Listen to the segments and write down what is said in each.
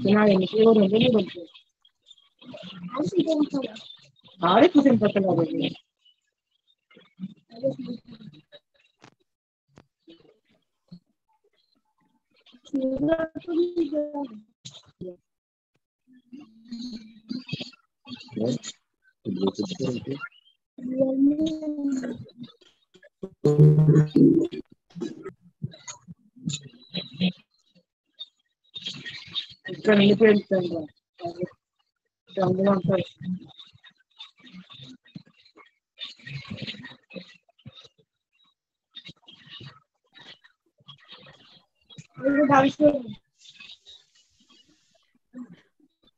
ಚೆನ್ನಾಗಿ ಇವರು ಬಂತು ಆರೇ ಪರ್ಸೆಂಟ್ ಬರ್ತಲ್ಲ ಅದಕ್ಕೆ ఇక్కడ నిలిపేస్తాను అందులో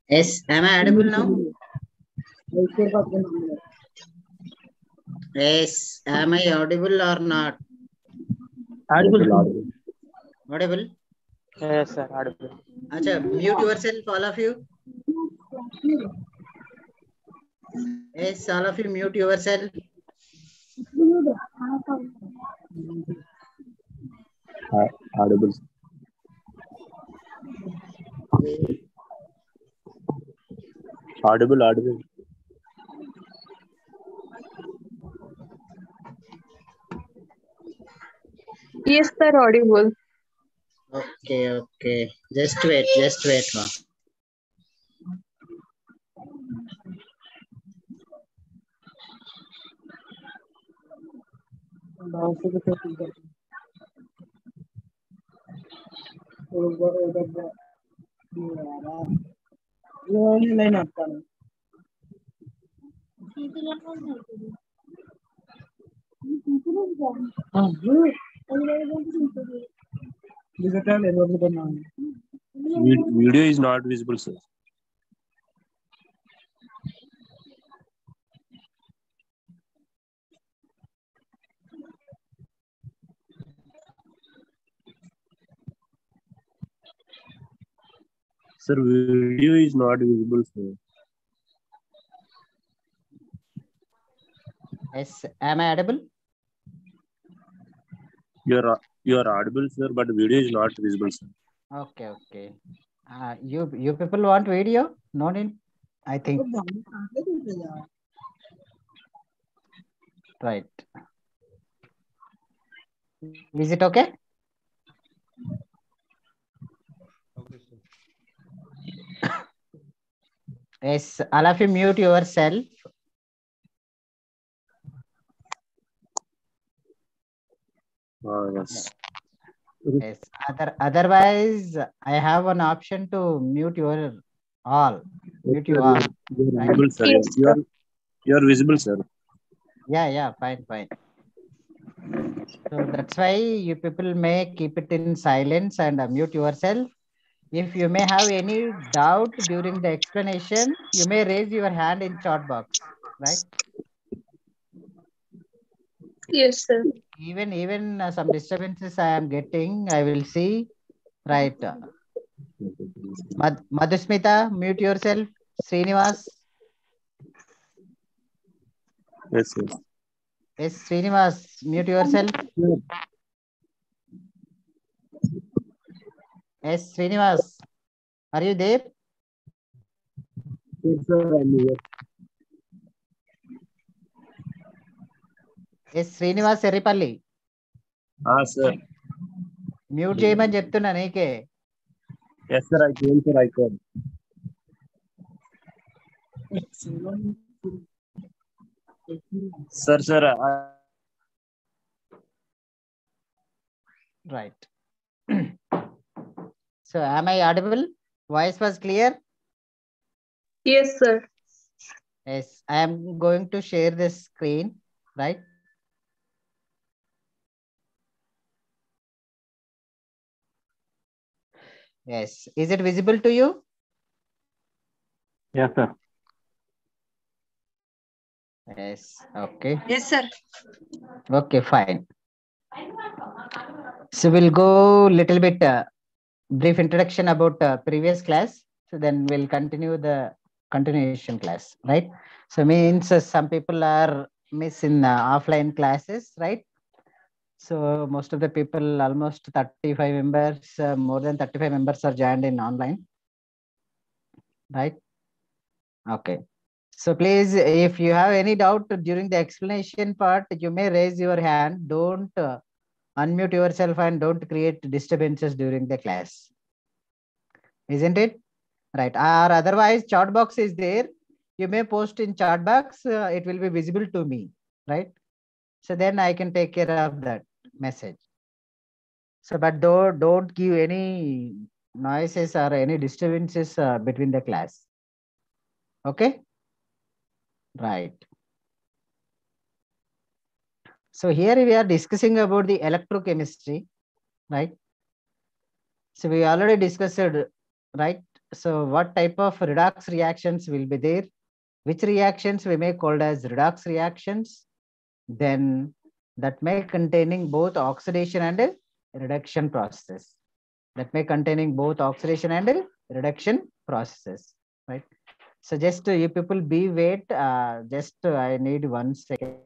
Yes, am I audible now? Yes, am I audible or not? Audible. Audible? Yes, sir. Audible. Acha, mute yourself, all of you. Yes, all of you mute yourself. Audible. Audible. Yes, sir, audible. Okay. Just wait, ma. Line ఆపుతాను Video is not visible, sir. Sir, video is not visible, sir. Yes, am I audible? You are audible, sir, but video is not visible, sir. Okay. You people want video? No need, I think. Right. Is it okay? Okay, sir. Yes, all of you mute yourself. Yes. Yes. Otherwise, I have an option to mute your all. Mute you all. You are Right? visible, sir. Yes, sir. You are visible, sir. Yeah, fine. So that's why you people may keep it in silence and mute yourself. If you may have any doubt during the explanation, you may raise your hand in chat box, right? Yes, sir. Even some disturbances I am getting, I will see, right? Madhusmita, mute yourself. Srinivas. Yes, sir. Yes, Srinivas, mute yourself. Yes, Srinivas, are you there? Yes, sir, I'm here. Yes, Srinivas Eripalli. Sir. Mute చేయమని చెప్తున్నా నీకే. Yes, sir, I can. Sir, Right. So am I audible? Voice was clear? Yes, sir. Yes, I am going to share this screen, right? Yes, is it visible to you? yes, sir. Yes, okay. Yes, sir. Okay, fine. So we'll go little bit brief introduction about previous class. So then we'll continue the continuation class, right? So means some people are miss in offline classes, right? So most of the people, almost 35 members, more than 35 members are joined in online. right? Okay. So please, if you have any doubt during the explanation part, you may raise your hand. Don't unmute yourself and don't create disturbances during the class. Isn't it? Right. Or otherwise, chat box is there. You may post in chat box. It will be visible to me, right? So then I can take care of that message. So, but don't give any noises or any disturbances between the class. Okay. Right. So here we are discussing about the electrochemistry, right? So we already discussed, right? So what type of redox reactions will be there? Which reactions we may called as redox reactions? Then that may containing both oxidation and reduction processes. That may containing both oxidation and reduction processes, right? So just you people be wait. Just I need 1 second.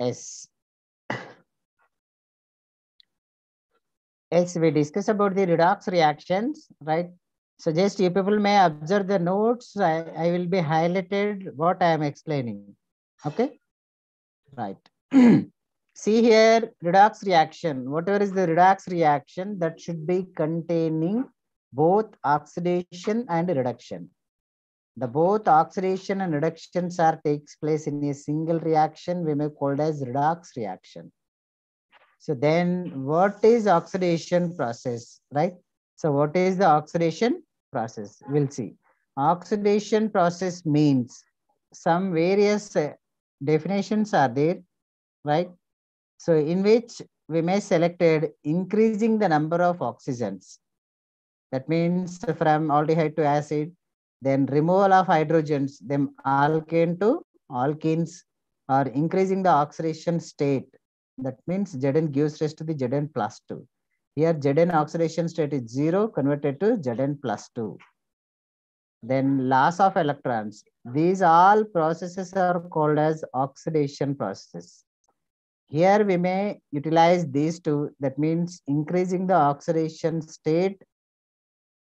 Yes. Yes, we discuss about the redox reactions, right? So just you people may observe the notes. I will be highlighted what I am explaining. Okay. Right. See here, redox reaction. Whatever is the redox reaction, that should be containing both oxidation and reduction. The both oxidation and reductions are takes place in a single reaction. We may call it as redox reaction. So then what is oxidation process, right? So what is the oxidation process? We'll see. Oxidation process means some various definitions are there, right? So in which we may selected increasing the number of oxygens. That means from aldehyde to acid, then removal of hydrogens, then alkane to alkenes, or increasing the oxidation state. That means Zn gives rise to the Zn plus 2. Here Zn oxidation state is 0 converted to Zn plus 2. Then loss of electrons. These all processes are called as oxidation processes. Here we may utilize these two. That means increasing the oxidation state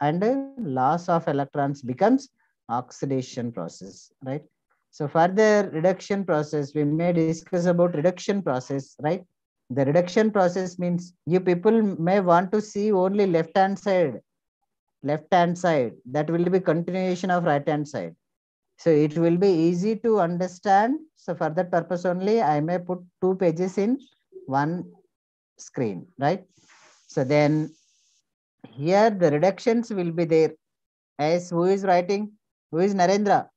and loss of electrons becomes oxidation process, right? So further reduction process, we may discuss about reduction process, right? The reduction process means you people may want to see only left hand side, that will be continuation of right hand side. So it will be easy to understand. So for that purpose only, I may put 2 pages in one screen, right? So then here the reductions will be there. As who is writing? Who is Narendra?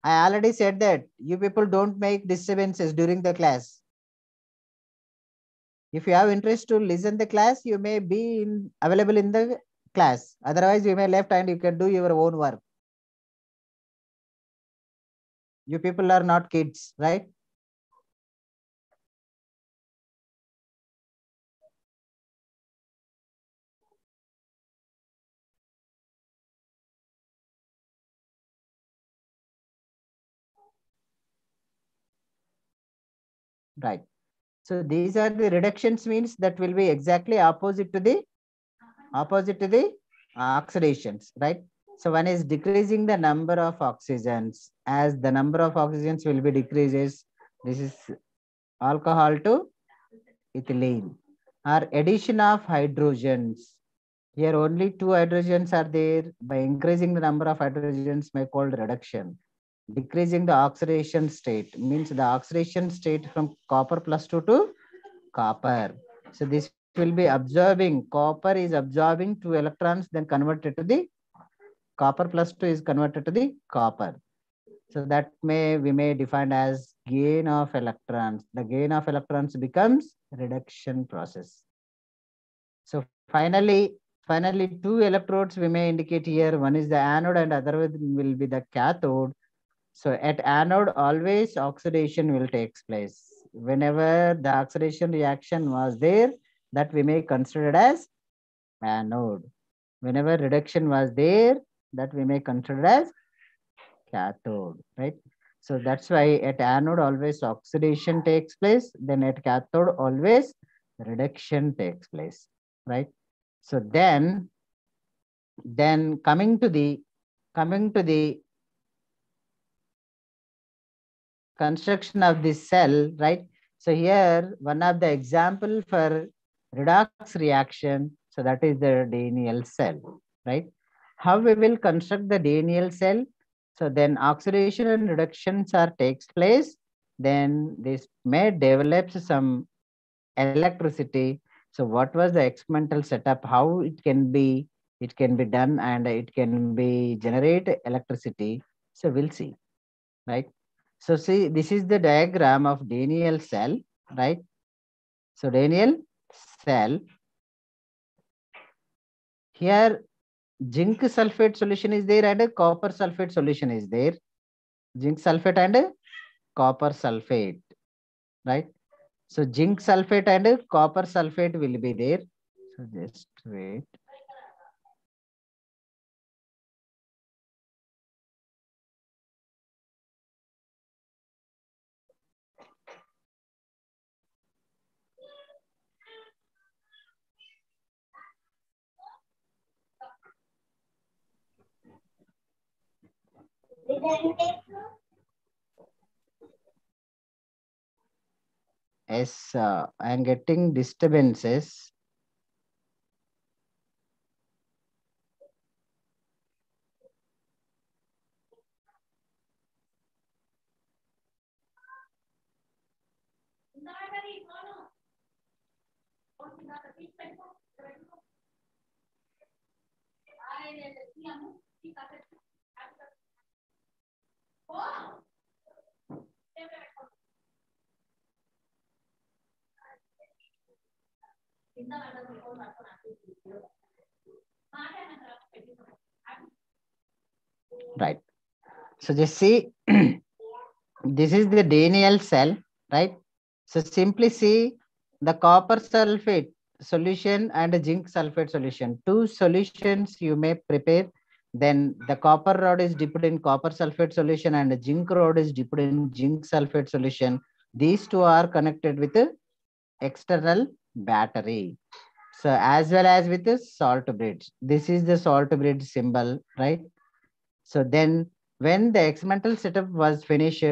I already said that you people don't make disturbances during the class. If you have interest to listen the class, you may be available in the class. Otherwise, you may left and you can do your own work. You people are not kids, right? Right. So these are the reductions means that will be exactly opposite to the oxidations, right? So one is decreasing the number of oxygens. As the number of oxygens will be decreases, this is alcohol to ethylene. Or addition of hydrogens. Here only 2 hydrogens are there. By increasing the number of hydrogens may called reduction. decreasing the oxidation state, means the oxidation state from copper plus 2 to copper. So this will be absorbing, copper is absorbing 2 electrons, then converted to the copper plus 2 is converted to the copper. So that we may define as gain of electrons. The gain of electrons becomes reduction process. So finally 2 electrodes we may indicate here. One is the anode and other one will be the cathode. So at anode, always oxidation will take place. Whenever the oxidation reaction was there, that we may consider it as anode. Whenever reduction was there, that we may consider it as cathode, right? So that's why at anode always oxidation takes place, then at cathode always reduction takes place, right? So then coming to the construction of this cell, right? So here one of the example for redox reaction, so that is the Daniell cell, right? How we will construct the Daniell cell? So then oxidation and reductions are takes place, then this may develop some electricity. So what was the experimental setup, how it can be done, and it can be generate electricity. So we'll see, right? So see, this is the diagram of Daniell cell, right? So Daniell cell, here zinc sulfate solution is there and a copper sulfate solution is there. Zinc sulfate and a copper sulfate, right? So zinc sulfate and a copper sulfate will be there. So just wait. Yes, I am getting disturbances. Right. So just see, this is the Daniell cell, right? So simply see the copper sulfate solution and a zinc sulfate solution. Two solutions you may prepare. Then the copper rod is dipped in copper sulfate solution and the zinc rod is dipped in zinc sulfate solution. These two are connected with the external battery. So as well as with the salt bridge. This is the salt bridge symbol, right? So then when the experimental setup was finished,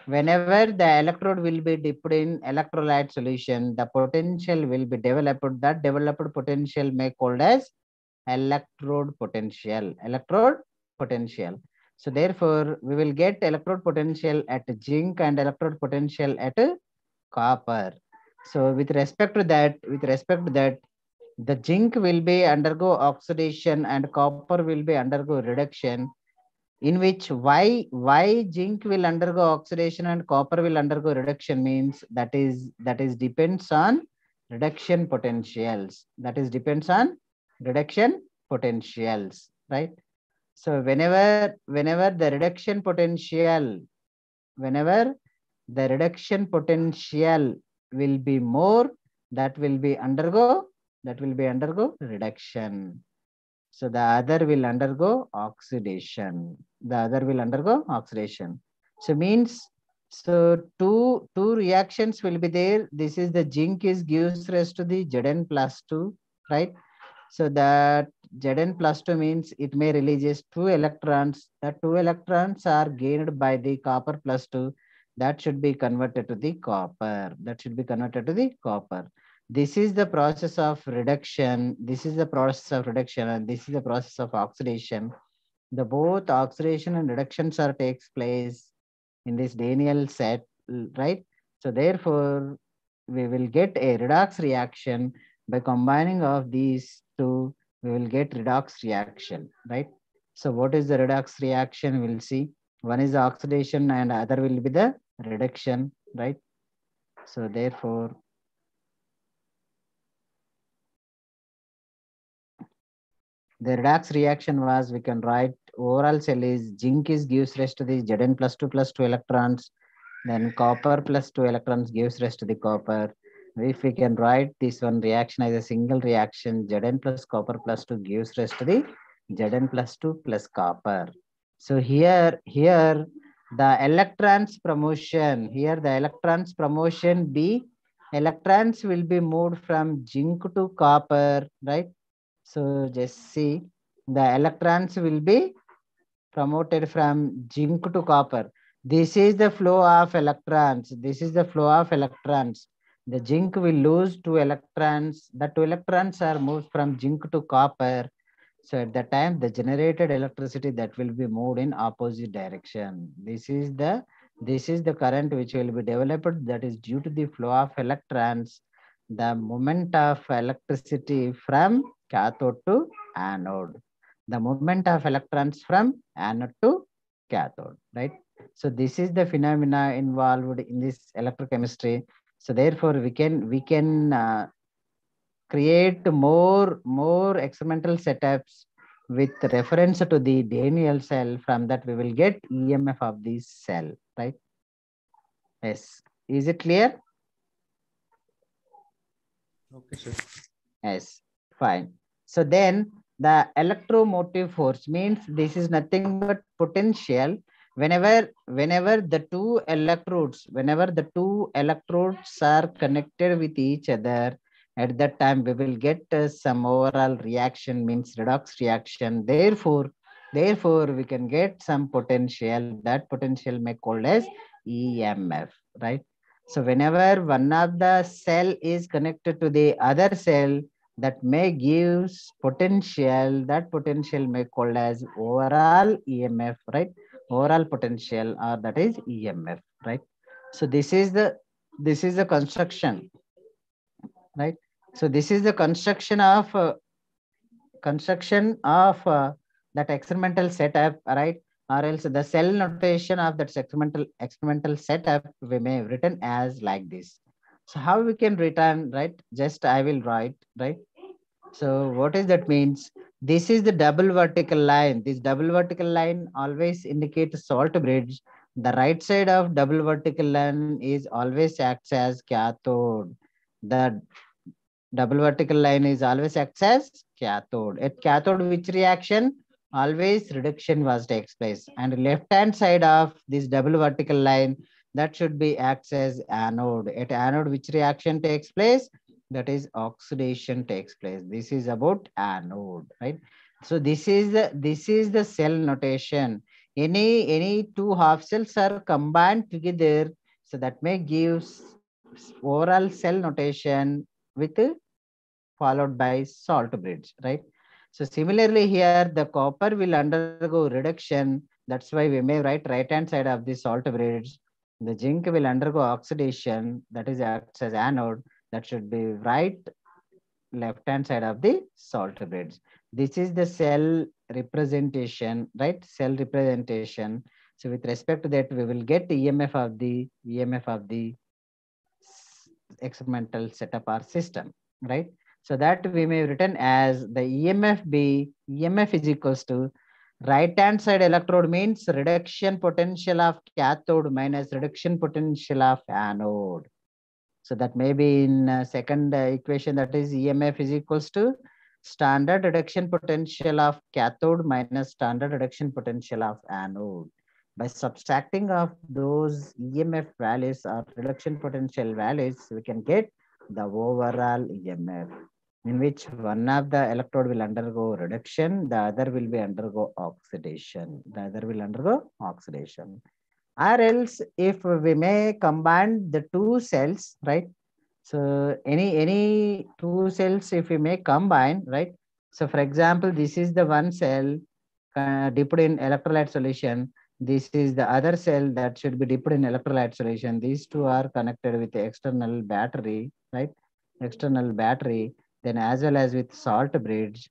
whenever the electrode will be dipped in electrolyte solution, the potential will be developed. That developed potential may called as electrode potential. Electrode potential. So therefore, we will get electrode potential at zinc and electrode potential at copper. So with respect to that, the zinc will be undergo oxidation and copper will be undergo reduction, in which why zinc will undergo oxidation and copper will undergo reduction means that is depends on reduction potentials. That is depends on reduction potentials, right? So whenever the reduction potential, whenever the reduction potential will be more, that will be undergo reduction. So the other will undergo oxidation. The other will undergo oxidation. So means, so two reactions will be there. This is the zinc is gives rise to the Zn plus 2, right? So that Zn plus 2 means it may releases 2 electrons. The 2 electrons are gained by the copper plus 2. That should be converted to the copper. That should be converted to the copper. This is the process of reduction. This is the process of reduction, and this is the process of oxidation. the both oxidation and reductions are takes place in this Daniel set, right? So therefore, we will get a redox reaction by combining of these two. We will get redox reaction, right? So what is the redox reaction? We'll see. One is the oxidation and other will be the reduction, right? So therefore, the redox reaction was, we can write overall cell is zinc is gives rest to the Zn plus 2 electrons, then copper plus 2 electrons gives rest to the copper. If we can write this one reaction as a single reaction, Zn plus copper plus 2 gives rest to the Zn plus 2 plus copper. So here the electrons promotion, here the electrons promotion B, electrons will be moved from zinc to copper, right? So just see, the electrons will be promoted from zinc to copper. This is the flow of electrons. This is the flow of electrons. The zinc will lose 2 electrons. The 2 electrons are moved from zinc to copper. So at that time, the generated electricity that will be moved in opposite direction. This is the current which will be developed, that is due to the flow of electrons, the movement of electricity from cathode to anode, the movement of electrons from anode to cathode, right? So this is the phenomena involved in this electrochemistry. So therefore, we can create more experimental setups with reference to the Daniel cell. From that, we will get EMF of this cell, right? Yes. Is it clear? Okay, sir. Yes, fine. So then the electromotive force means this is nothing but potential. Whenever the two electrodes are connected with each other, at that time we will get some overall reaction, means redox reaction. Therefore we can get some potential. That potential may called as EMF, right? So whenever one of the cell is connected to the other cell, that may gives potential, that potential may called as overall EMF, right? Overall potential, or that is EMF, right? So this is the construction, right? So this is the construction of that experimental setup, right? Or else the cell notation of that experimental setup we may have written as like this. So how we can return, right? Just I will write, right? So what is that means? This is the double vertical line. This double vertical line always indicates salt bridge. The right side of double vertical line is always acts as cathode. The double vertical line is always acts as cathode. At cathode, which reaction? Always reduction was takes place. And left hand side of this double vertical line, that should be acts as anode. At anode, which reaction takes place? That is oxidation takes place. This is about anode, right? So this is the cell notation. Any two half cells are combined together, so that may gives overall cell notation with followed by salt bridge, right? So similarly here, the copper will undergo reduction. That's why we may write right hand side of the salt bridge. The zinc will undergo oxidation, that is acts as anode. That should be right left hand side of the salt bridge. This is the cell representation, right? Cell representation. So with respect to that, we will get EMF of the experimental setup or system, right? So that we may written as the EMF B, EMF is equals to right hand side electrode means reduction potential of cathode minus reduction potential of anode. So that may be in second equation, that is EMF is equals to standard reduction potential of cathode minus standard reduction potential of anode. By subtracting of those EMF values or reduction potential values, we can get the overall EMF, in which one of the electrode will undergo reduction, the other will be undergo oxidation. The other will undergo oxidation. Or else if we may combine the two cells, right? So any two cells if we may combine, right? So for example, this is the one cell, dipped in electrolyte solution. This is the other cell that should be dipped in electrolyte solution. These two are connected with the external battery, right? External battery, then as well as with salt bridge,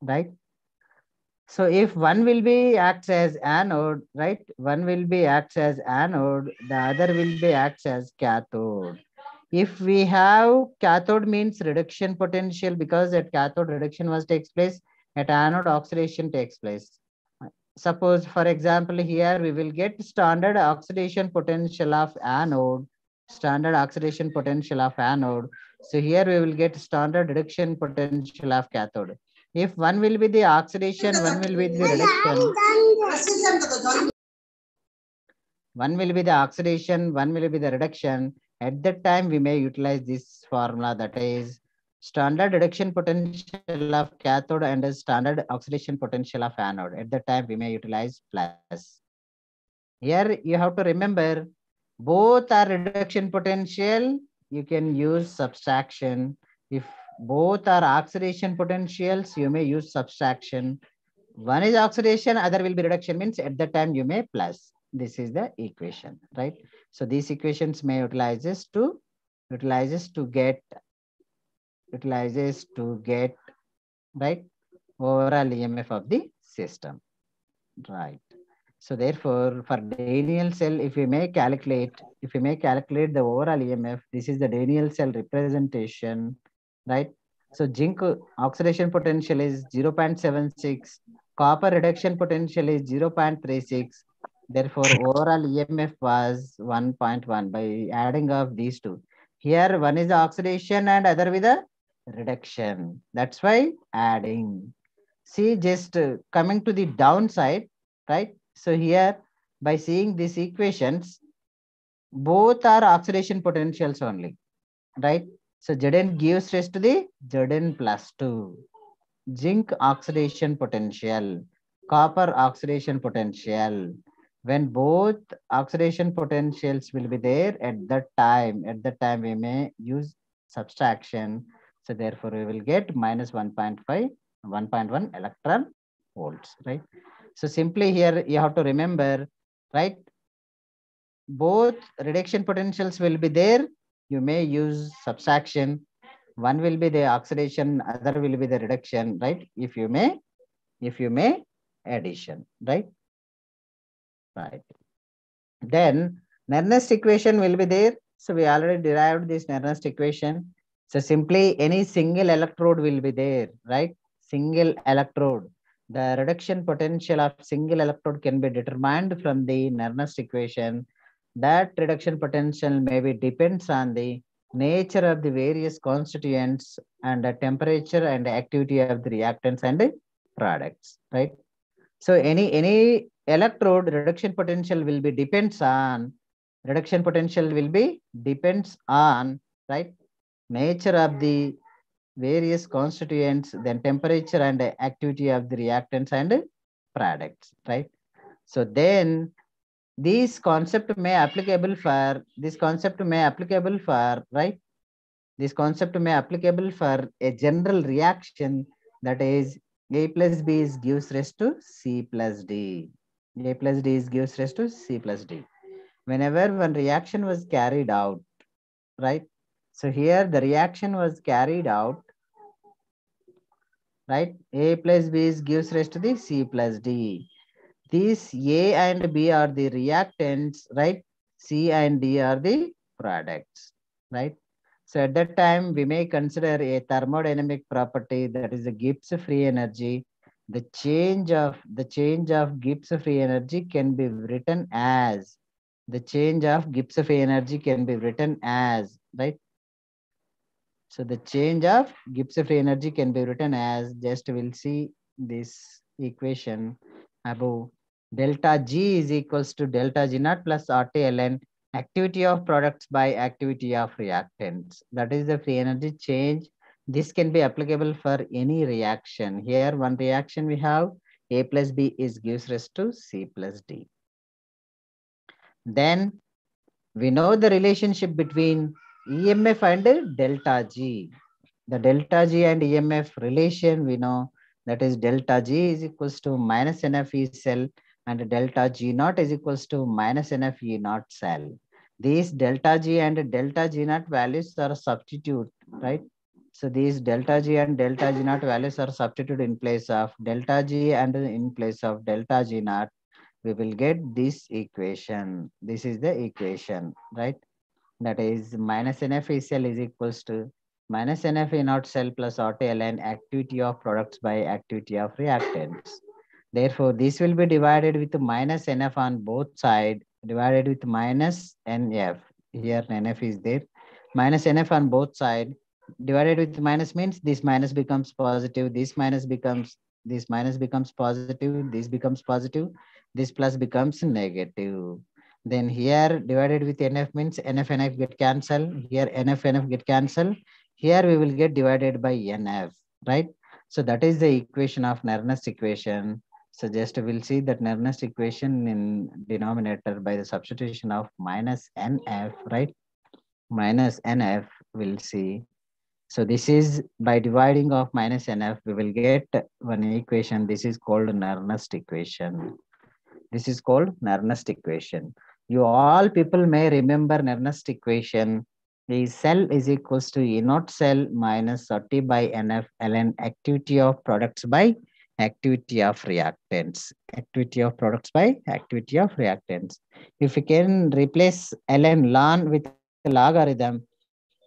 right? So if one will be acts as anode, right? One will be acts as anode, the other will be acts as cathode. If we have cathode means reduction potential, because at cathode reduction was takes place, at anode oxidation takes place. Suppose for example here we will get standard oxidation potential of anode, So here we will get standard reduction potential of cathode. If one will be the oxidation, one will be the reduction. One will be the oxidation, one will be the reduction. At that time, we may utilize this formula, that is standard reduction potential of cathode and standard oxidation potential of anode. At that time, we may utilize plus. Here, you have to remember, both are reduction potential, you can use subtraction. If both are oxidation potentials, you may use subtraction. One is oxidation, other will be reduction, means at that time you may plus. This is the equation, right? So these equations may utilizes to get right overall EMF of the system, right? So therefore, for Daniell cell, if we may calculate the overall EMF, this is the Daniell cell representation, right? So zinc oxidation potential is 0.76, copper reduction potential is 0.36. Therefore, overall EMF was 1.1 by adding of these two. Here, one is the oxidation and other with the reduction. That's why adding. See, just coming to the downside, right? So here, by seeing these equations, both are oxidation potentials only, right? So Zn gives rise to the Zn plus 2. Zinc oxidation potential, copper oxidation potential. When both oxidation potentials will be there at that time we may use subtraction. So therefore, we will get minus 1.5, 1.1 electron volts, right? So simply here you have to remember, right? Both reduction potentials will be there. You may use subtraction. One will be the oxidation, other will be the reduction, right? If you may addition, right? Right. Then Nernst equation will be there. So we already derived this Nernst equation. So simply any single electrode will be there, right? Single electrode. The reduction potential of single electrode can be determined from the Nernst equation. That reduction potential maybe depends on the nature of the various constituents and the temperature and the activity of the reactants and products, right? So any electrode reduction potential will be depends on right nature of the various constituents, then temperature and activity of the reactants and products, right? So then this concept may applicable for right. This concept may applicable for a general reaction, that is A plus B is gives rise to C plus D. A plus D is gives rise to C plus D. Whenever one reaction was carried out, right? So here the reaction was carried out, right? A plus B is gives rise to the C plus D. These A and B are the reactants, right? C and D are the products, right? So at that time, we may consider a thermodynamic property, that is a Gibbs free energy. The change of Gibbs free energy can be written as right? So the change of Gibbs free energy can be written as, just we'll see this equation above. Delta G is equals to delta G naught plus RT activity of products by activity of reactants. That is the free energy change. This can be applicable for any reaction. Here one reaction we have A plus B is gives rise to C plus D. Then we know the relationship between EMF and delta G. The delta G and EMF relation we know. That is delta G is equals to minus NF E cell and delta G naught is equals to minus NF E naught cell. These delta G and delta G naught values are substitute, right? So these delta G and delta G naught values are substituted in place of delta G and in place of delta G naught. We will get this equation. This is the equation, right? That is minus NF cell is equals to minus NF naught cell plus auto ln activity of products by activity of reactants. Therefore, this will be divided with minus NF on both sides, divided with minus NF. Here NF is there. Minus NF on both sides. Divided with minus means this minus becomes positive, this minus becomes positive, this becomes positive, this plus becomes negative. Then here divided with NF means NF NF get cancel. Here NF NF get cancel. Here we will get divided by NF, right? So that is the equation of Nernst equation. So just we'll see that Nernst equation in denominator by the substitution of minus NF, right? Minus NF we'll see. So this is by dividing of minus NF, we will get one equation. This is called Nernst equation. This is called Nernst equation. You all people may remember Nernst equation. The cell is equals to E naught cell minus 30 by NF ln activity of products by activity of reactants. Activity of products by activity of reactants. If we can replace ln ln with logarithm,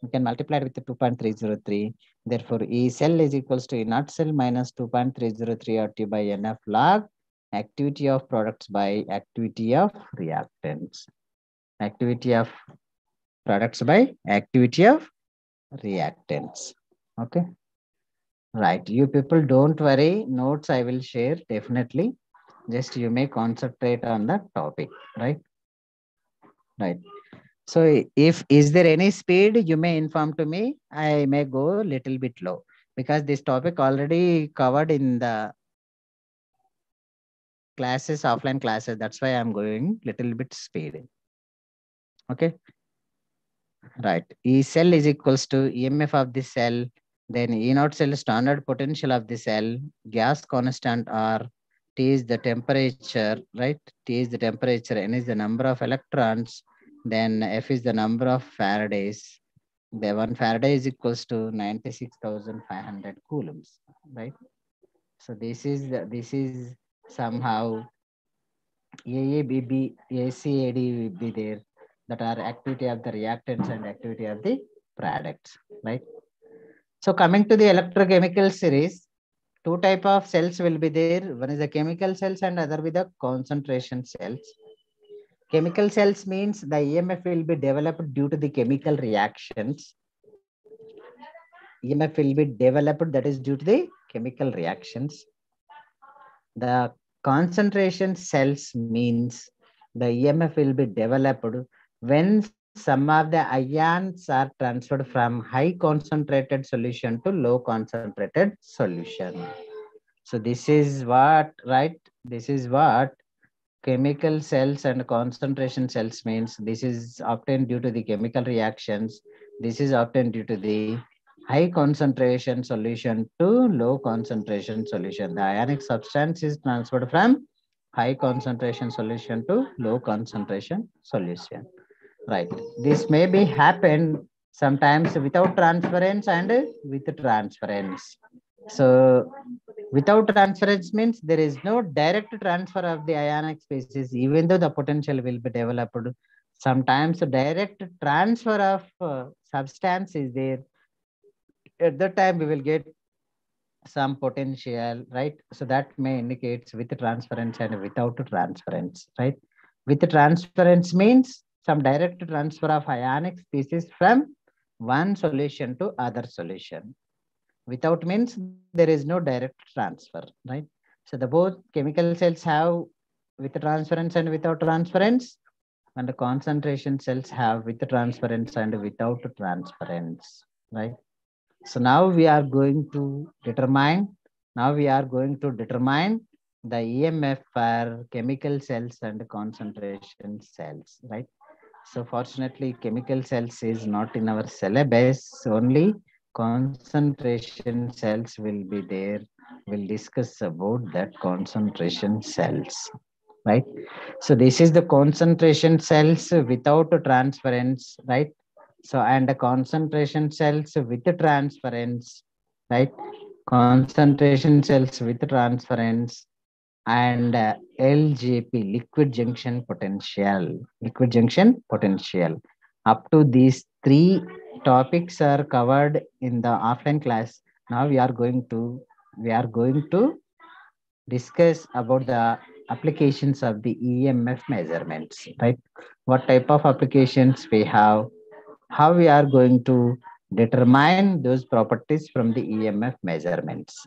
we can multiply it with 2.303. Therefore, E cell is equals to E naught cell minus 2.303 RT by NF log activity of products by activity of reactants. Activity of products by activity of reactants. Okay. Right. You people don't worry. Notes I will share definitely. Just you may concentrate on the topic. Right. Right. So if is there any speed, you may inform to me. I may go a little bit low because this topic already covered in the classes, offline classes. That's why I'm going little bit speed. Okay. Right. E cell is equals to EMF of the cell. Then E naught cell standard potential of the cell. Gas constant R. T is the temperature, right? T is the temperature. N is the number of electrons. Then F is the number of Faradays. The 1 Faraday is equals to 96,500 coulombs, right? So this is somehow AABB, ACAD will be there, that are activity of the reactants and activity of the products, right? So coming to the electrochemical series, two type of cells will be there. One is the chemical cells and other with the concentration cells. Chemical cells means the EMF will be developed due to the chemical reactions. EMF will be developed, that is due to the chemical reactions. The concentration cells means the EMF will be developed when some of the ions are transferred from high concentrated solution to low concentrated solution. So this is what, right? This is what chemical cells and concentration cells means. This is obtained due to the chemical reactions. This is obtained due to the high concentration solution to low concentration solution. The ionic substance is transferred from high concentration solution to low concentration solution. Right. This may be happened sometimes without transference and with transference. So without transference means there is no direct transfer of the ionic species, even though the potential will be developed. Sometimes direct transfer of substance is there. At that time, we will get some potential, right? So that may indicates with transference and without transference, right? With transference means some direct transfer of ionic species from one solution to other solution. Without means there is no direct transfer, right? So the both chemical cells have with transference and without transference, and the concentration cells have with transference and without transference, right? So now we are going to determine, the EMF for chemical cells and concentration cells, right? So fortunately, chemical cells is not in our syllabus only. concentration cells will be there. We'll discuss about that concentration cells, right? So this is the concentration cells without transference, right? So and the concentration cells with transference, right? Concentration cells with transference and LJP, liquid junction potential, liquid junction potential. Up to these three topics are covered in the offline class. Now we are going to discuss about the applications of the EMF measurements, right? What type of applications we have, how we are going to determine those properties from the EMF measurements,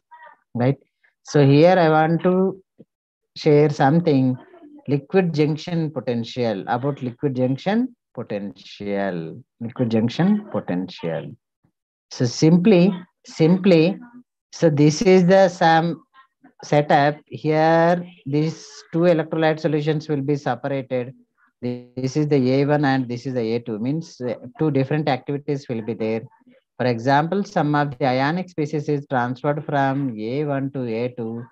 right? So here I want to share something, liquid junction potential, about liquid junction potential, liquid junction potential. So simply, so this is the some setup. Here these two electrolyte solutions will be separated. This is the A1 and this is the A2, means two different activities will be there. For example, some of the ionic species is transferred from A1 to A2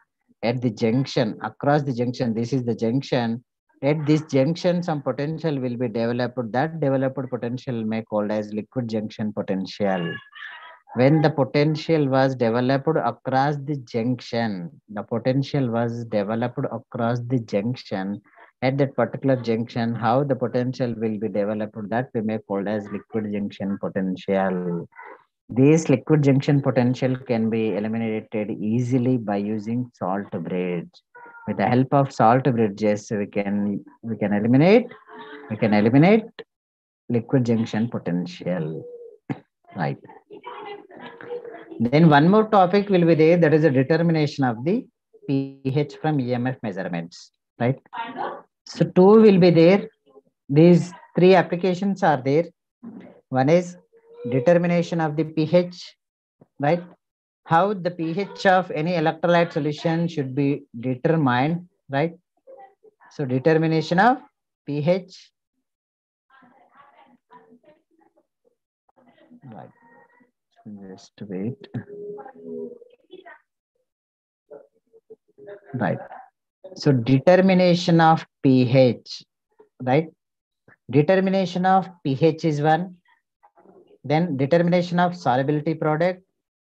at the junction, across the junction. This is the junction. At this junction, some potential will be developed. That developed potential may called as liquid junction potential. When the potential was developed across the junction, the potential was developed across the junction. At that particular junction, how the potential will be developed, that we may call as liquid junction potential. This liquid junction potential can be eliminated easily by using salt bridge. With the help of salt bridges, we can eliminate liquid junction potential. Right. Then one more topic will be there, that is a determination of the pH from EMF measurements. Right. So two will be there. These three applications are there. One is determination of the pH, right? How the pH of any electrolyte solution should be determined, right? So determination of pH, right? Just wait, right? So determination of pH, right? Determination of pH is one, then determination of solubility product,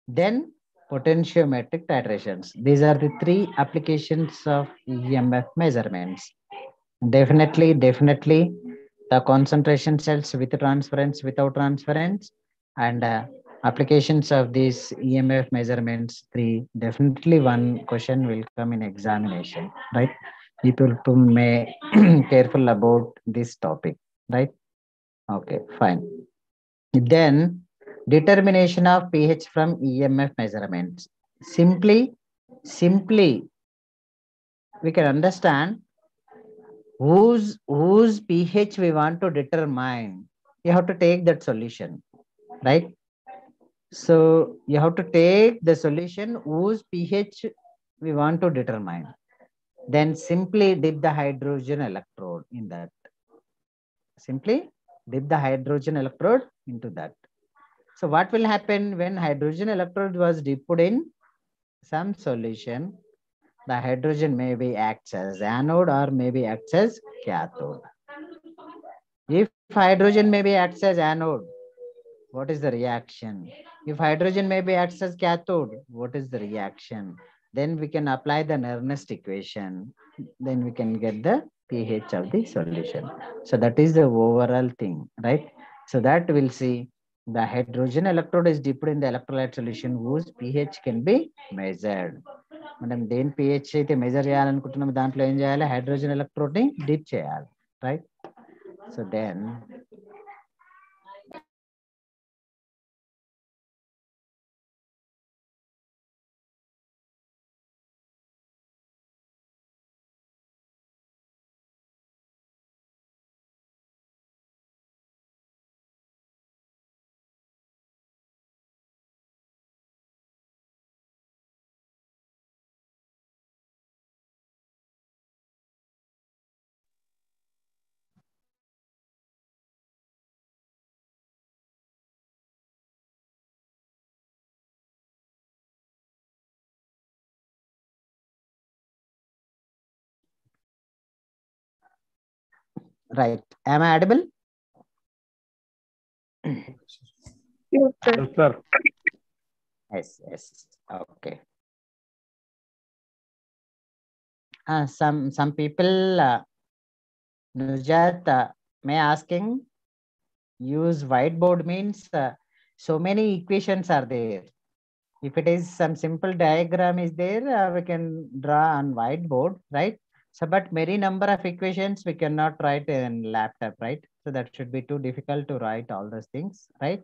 then potentiometric titrations. These are the three applications of EMF measurements. Definitely, the concentration cells with transference, without transference, and applications of these EMF measurements. Three, definitely one question will come in examination, right? People may careful about this topic, right? Okay, fine. Then determination of pH from EMF measurements. Simply, we can understand whose pH we want to determine. You have to take that solution, right? So you have to take the solution whose pH we want to determine. Then simply dip the hydrogen electrode in that. Simply dip the hydrogen electrode into that. So what will happen when hydrogen electrode was dipped in some solution? The hydrogen maybe acts as anode or maybe acts as cathode. If hydrogen maybe acts as anode, what is the reaction? If hydrogen maybe acts as cathode, what is the reaction? Then we can apply the Nernst equation. Then we can get the pH of the solution. So that is the overall thing, right? So that we'll see the hydrogen electrode is dipped in the electrolyte solution whose pH can be measured. మనం దేని pH అయితే measure చేయాలనుకుంటున్నామో దాంట్లో ఏం చేయాలి, hydrogen electrode ని dip చేయాలి, right? So then Right. Am I audible? Yes, sir. Yes, sir. Yes, yes. Okay. Some people, Nujat, may asking, use whiteboard means so many equations are there. If it is some simple diagram is there, we can draw on whiteboard, right? So, but many number of equations we cannot write in laptop, right? So that should be too difficult to write all those things, right?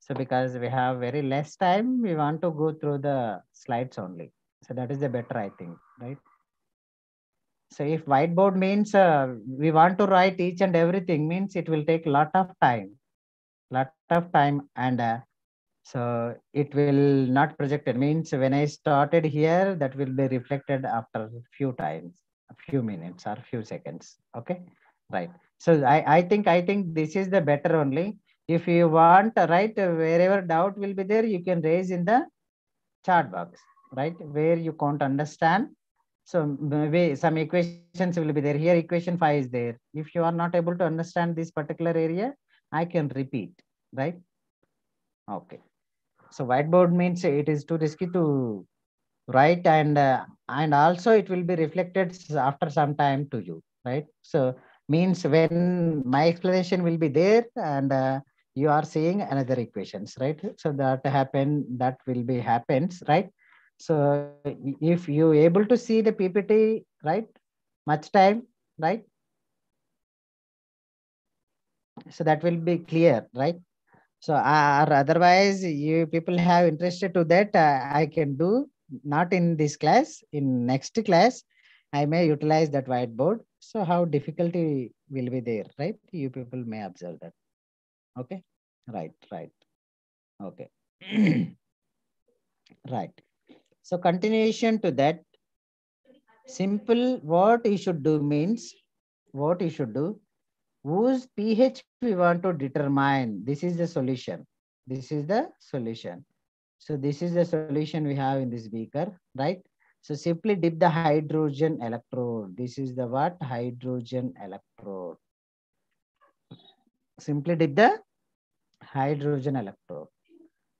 So because we have very less time, we want to go through the slides only. So that is the better, I think, right? So if whiteboard means we want to write each and everything means it will take lot of time, and so it will not projected means when I started here, that will be reflected after few times, a few minutes or few seconds. Okay, right. So I think this is the better only. If you want, right, wherever doubt will be there, you can raise in the chat box, right, where you can't understand. So maybe some equations will be there. Here equation 5 is there. If you are not able to understand this particular area, I can repeat, right? Okay. So whiteboard means it is too risky to write, and also it will be reflected after some time to you, right? So means when my explanation will be there, and you are seeing another equations, right? So that will be happens, right? So if you able to see the PPT, right, much time, right? So that will be clear, right? So or otherwise you people have interested to that, I can do not in this class, in next class I may utilize that whiteboard. So how difficulty will be there, right? You people may observe that. Okay, right, right. Okay. Right. So continuation to that, simple what you should do means, what you should do, whose pH we want to determine. This is the solution. This is the solution. So this is the solution we have in this beaker, right? So simply dip the hydrogen electrode. This is the what? Hydrogen electrode. Simply dip the hydrogen electrode.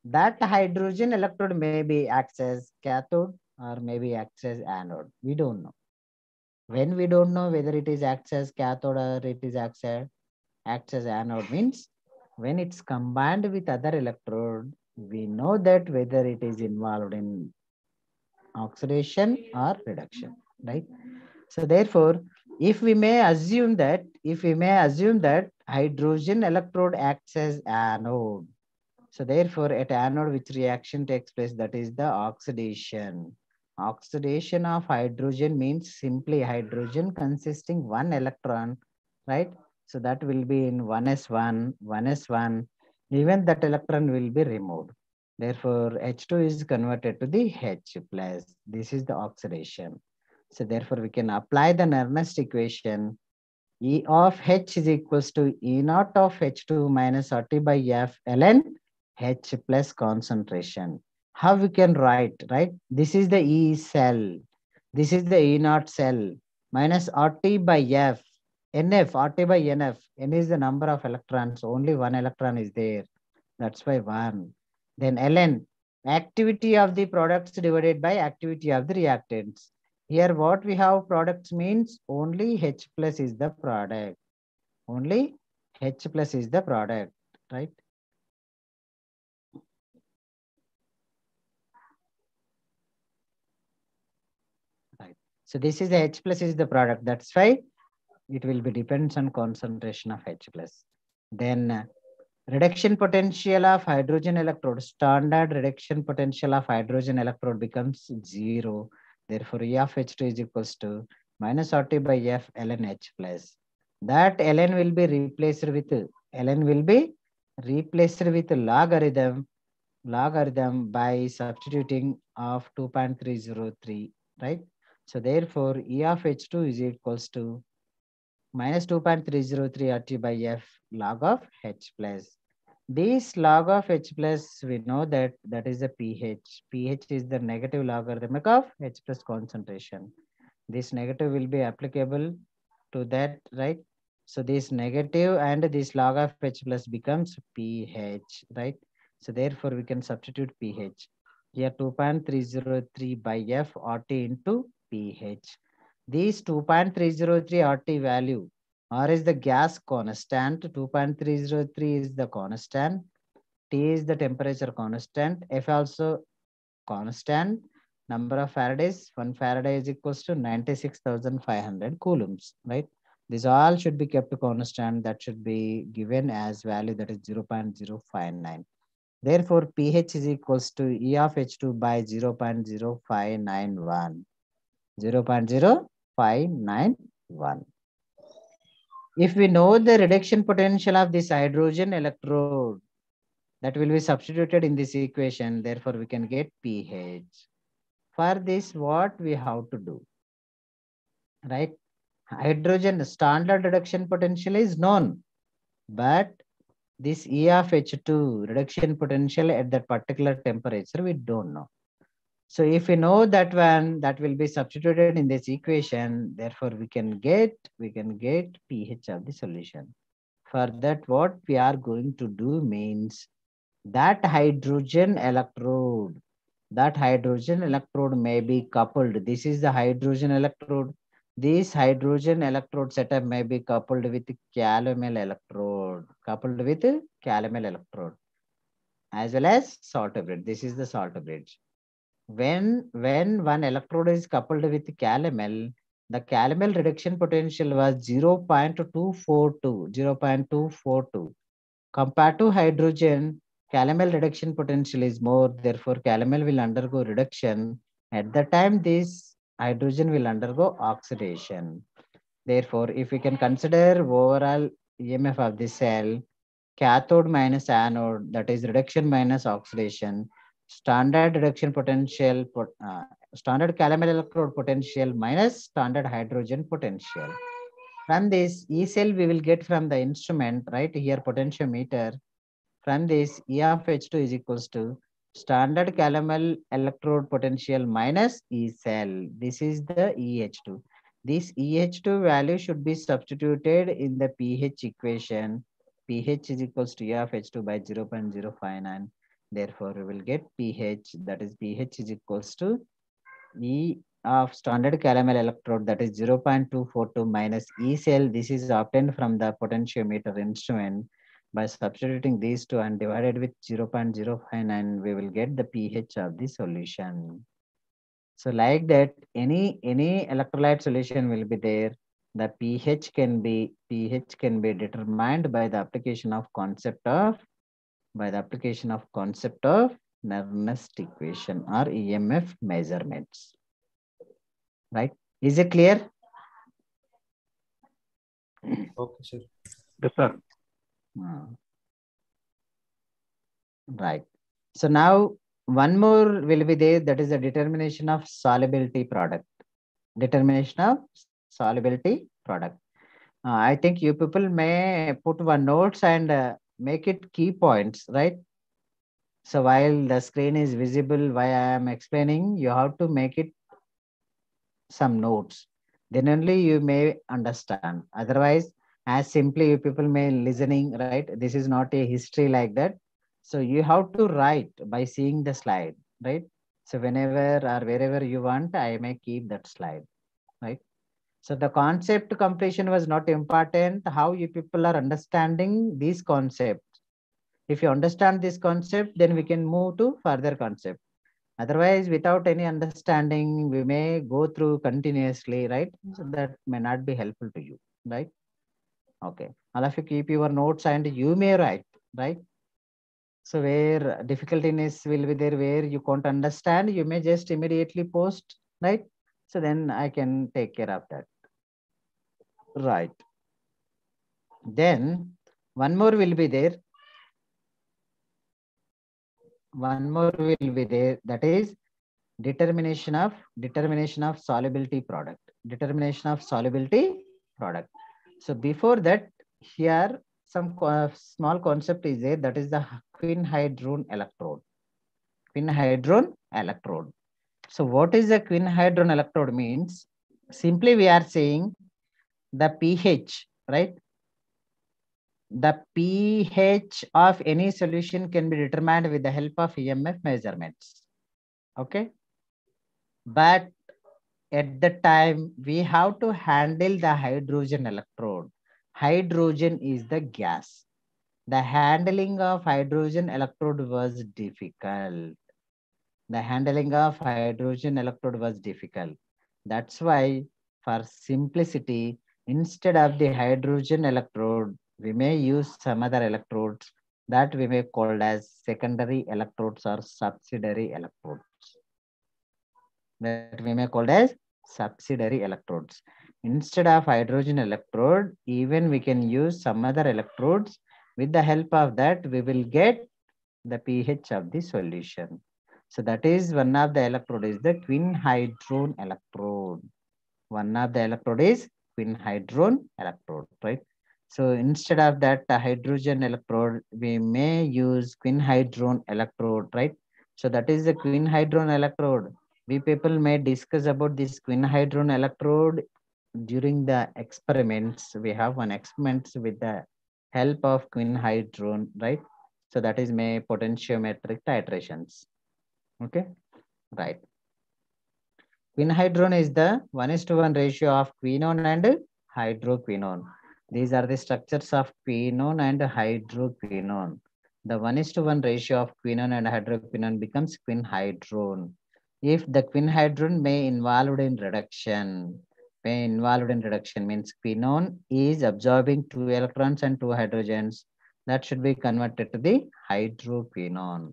That hydrogen electrode may be acts as cathode or maybe acts as anode. We don't know. When we don't know whether it is acts as cathode or it is acts as anode means when it's combined with other electrode, we know that whether it is involved in oxidation or reduction, right? So therefore, if we may assume that hydrogen electrode acts as anode, so therefore at anode which reaction takes place, that is the oxidation. Oxidation of hydrogen means simply hydrogen consisting one electron, right? So that will be in 1s1, 1s1, even that electron will be removed. Therefore, H2 is converted to the H plus. This is the oxidation. So therefore, we can apply the Nernst equation. E of H is equals to E naught of H2 minus RT by F ln H plus concentration. How we can write, right? This is the E cell. This is the E naught cell minus RT by F. NF, RT by NF. N is the number of electrons. Only one electron is there. That's why 1. Then ln, activity of the products divided by activity of the reactants. Here what we have products means only H plus is the product. Only H plus is the product, right? Right. So this is the H plus is the product. That's why it will be depends on concentration of H plus. Then reduction potential of hydrogen electrode, standard reduction potential of hydrogen electrode becomes 0. Therefore, E of H2 is equals to minus RT by F ln H plus. That ln will be replaced with logarithm by substituting of 2.303, right? So therefore, E of H2 is equals to minus 2.303 RT by F log of H plus. This log of H plus, we know that that is the pH. pH is the negative logarithmic of H plus concentration. This negative will be applicable to that, right? So this negative and this log of H plus becomes pH, right? So therefore we can substitute pH. Here 2.303 by F RT into pH. These 2.303 RT value, R is the gas constant, 2.303 is the constant, T is the temperature constant, F also constant, number of Faradays, 1 Faraday is equals to 96,500 coulombs, right? This all should be kept constant, that should be given as value, that is 0.059. Therefore, pH is equals to E of H2 by 0.0591. 0.0591. If we know the reduction potential of this hydrogen electrode, that will be substituted in this equation. Therefore, we can get pH. For this, what we have to do, right? Hydrogen standard reduction potential is known, but this E of H2 reduction potential at that particular temperature, we don't know. So if we know that one, that will be substituted in this equation. Therefore, we can get pH of the solution. For that, what we are going to do means that hydrogen electrode may be coupled. This is the hydrogen electrode. This hydrogen electrode setup may be coupled with calomel electrode, as well as salt bridge. This is the salt bridge. When one electrode is coupled with calomel, the calomel reduction potential was 0.242. Compared to hydrogen, calomel reduction potential is more. Therefore, calomel will undergo reduction. At the time, this hydrogen will undergo oxidation. Therefore, if we can consider overall EMF of this cell, cathode minus anode, that is reduction minus oxidation, standard reduction potential, standard calomel electrode potential minus standard hydrogen potential. From this E cell we will get from the instrument, right here, potentiometer. From this, E of H2 is equals to standard calomel electrode potential minus E cell. This is the EH2. This EH2 value should be substituted in the pH equation. pH is equals to E of H2 by 0.059. Therefore, we will get pH, that is pH is equals to E of standard calomel electrode, that is 0.242 minus E cell. This is obtained from the potentiometer instrument. By substituting these two and divided with 0.059, we will get the pH of the solution. So like that, any electrolyte solution will be there. The pH can be determined by the application of concept of Nernst equation or EMF measurements. Right? Is it clear? Okay, sir. Yes, sir. Right. So now one more will be there, that is the determination of solubility product. I think you people may put one notes and make it key points, right? So while the screen is visible, while I am explaining, you have to make it some notes. Then only you may understand. Otherwise, as simply you people may listening, right? This is not a history like that. So you have to write by seeing the slide, right? So whenever or wherever you want, I may keep that slide, right? So the concept completion was not important. How you people are understanding these concepts. If you understand this concept, then we can move to further concept. Otherwise, without any understanding, we may go through continuously, right? So that may not be helpful to you, right? Okay. All of you keep your notes and you may write, right? So where difficultiness will be there, where you can't understand, you may just immediately post, right? So then I can take care of that. Right. Then one more will be there. That is determination of solubility product. So before that, here some small concept is there, that is the quinhydrone electrode. So what is the quinhydrone electrode means? Simply we are saying the pH, right? the pH of any solution can be determined with the help of EMF measurements. Okay. But at the time, we have to handle the hydrogen electrode. Hydrogen is the gas. The handling of hydrogen electrode was difficult. The handling of hydrogen electrode was difficult. That's why, for simplicity, instead of the hydrogen electrode, we may use some other electrodes that we may call as secondary electrodes or subsidiary electrodes. That we may call as subsidiary electrodes. Instead of hydrogen electrode, even we can use some other electrodes. With the help of that, we will get the pH of the solution. So that is one of the electrode is the twin hydron electrode. One of the electrode is twin hydron electrode, right? So instead of that hydrogen electrode, we may use twin hydron electrode, right? So that is the twin hydron electrode. We people may discuss about this twin hydron electrode during the experiments. We have one experiments with the help of twin hydron, right? So that is my potentiometric titrations. Okay, right. Quinhydron is the 1:1 ratio of quinone and hydroquinone. These are the structures of quinone and hydroquinone. The 1:1 ratio of quinone and hydroquinone becomes quinhydrone. If the quinhydrone may involved in reduction, means quinone is absorbing 2 electrons and 2 hydrogens. That should be converted to the hydroquinone,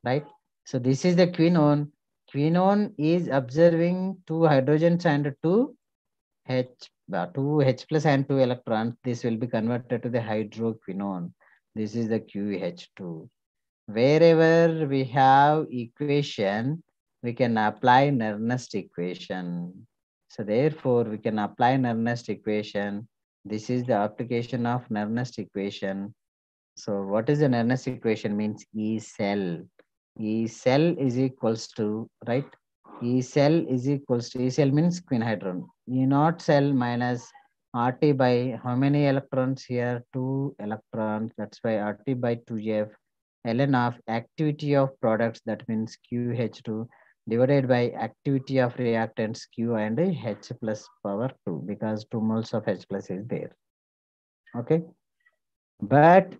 right? So this is the quinone. Quinone is observing 2 hydrogens and 2 H plus and 2 electrons. This will be converted to the hydroquinone. This is the QH2. Wherever we have equation, we can apply Nernst equation. So therefore, we can apply Nernst equation. This is the application of Nernst equation. So what is the Nernst equation? Means E cell. E cell is equals to, right? E cell is equals to, E cell means quinhydron. E naught cell minus RT by how many electrons here? 2 electrons. That's why RT by 2F. Ln of activity of products, that means QH2 divided by activity of reactants Q and H plus power 2, because 2 moles of H plus is there. Okay. But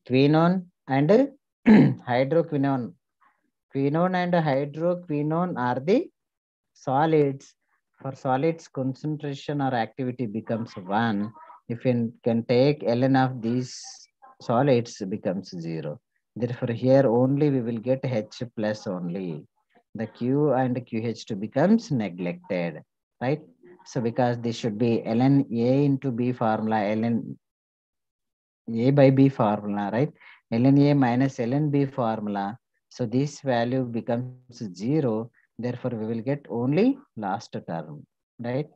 quinone and hydroquinone. Quinone and hydroquinone are the solids. For solids, concentration or activity becomes 1. If you can take ln of these solids, becomes 0. Therefore, here only we will get H plus only. The Q and QH2 becomes neglected, right? So because this should be ln A into B formula, ln A by B formula, right? ln A minus ln B formula. So this value becomes 0. Therefore, we will get only last term, right?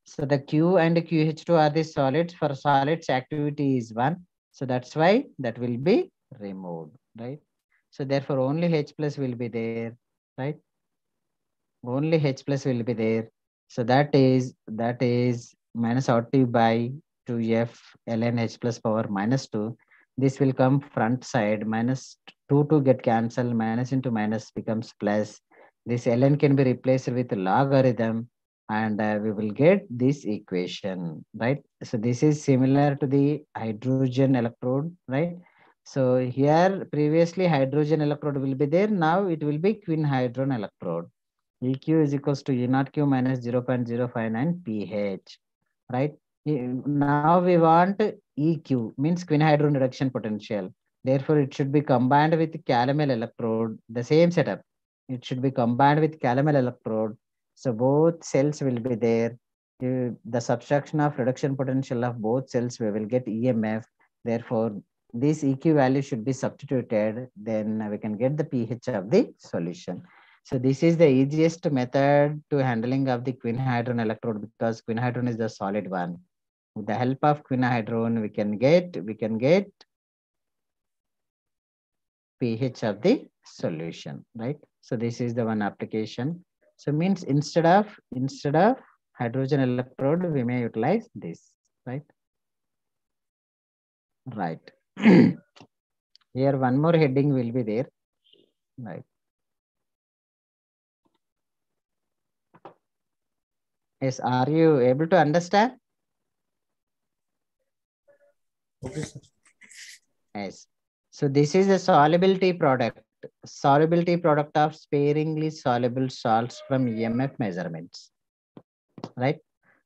So the Q and QH2 are the solids. For solids, activity is 1. So that's why that will be removed, right? So therefore, only H plus will be there, right? Only H plus will be there. So that is minus RT by 2F ln H plus power minus 2. This will come front side, minus 2 to get cancelled, minus into minus becomes plus. This ln can be replaced with logarithm, and we will get this equation, right? So this is similar to the hydrogen electrode, right? So here previously hydrogen electrode will be there. Now it will be quinhydron electrode. EQ is equals to E naught Q minus 0.059 pH, right? Now we want EQ, means quinhydron reduction potential. Therefore, it should be combined with calomel electrode, the same setup. It should be combined with calomel electrode. So both cells will be there. The subtraction of reduction potential of both cells, we will get EMF. Therefore, this EQ value should be substituted. Then we can get the pH of the solution. So this is the easiest method to handling of the quinhydron electrode, because quinhydron is the solid one. With the help of quinhydron, we can get pH of the solution, right? So this is the one application. So means instead of hydrogen electrode, we may utilize this, right? Right. Here one more heading will be there. Right. Yes, are you able to understand? Okay, sir. Yes. So this is a solubility product. Solubility product of sparingly soluble salts from EMF measurements. Right.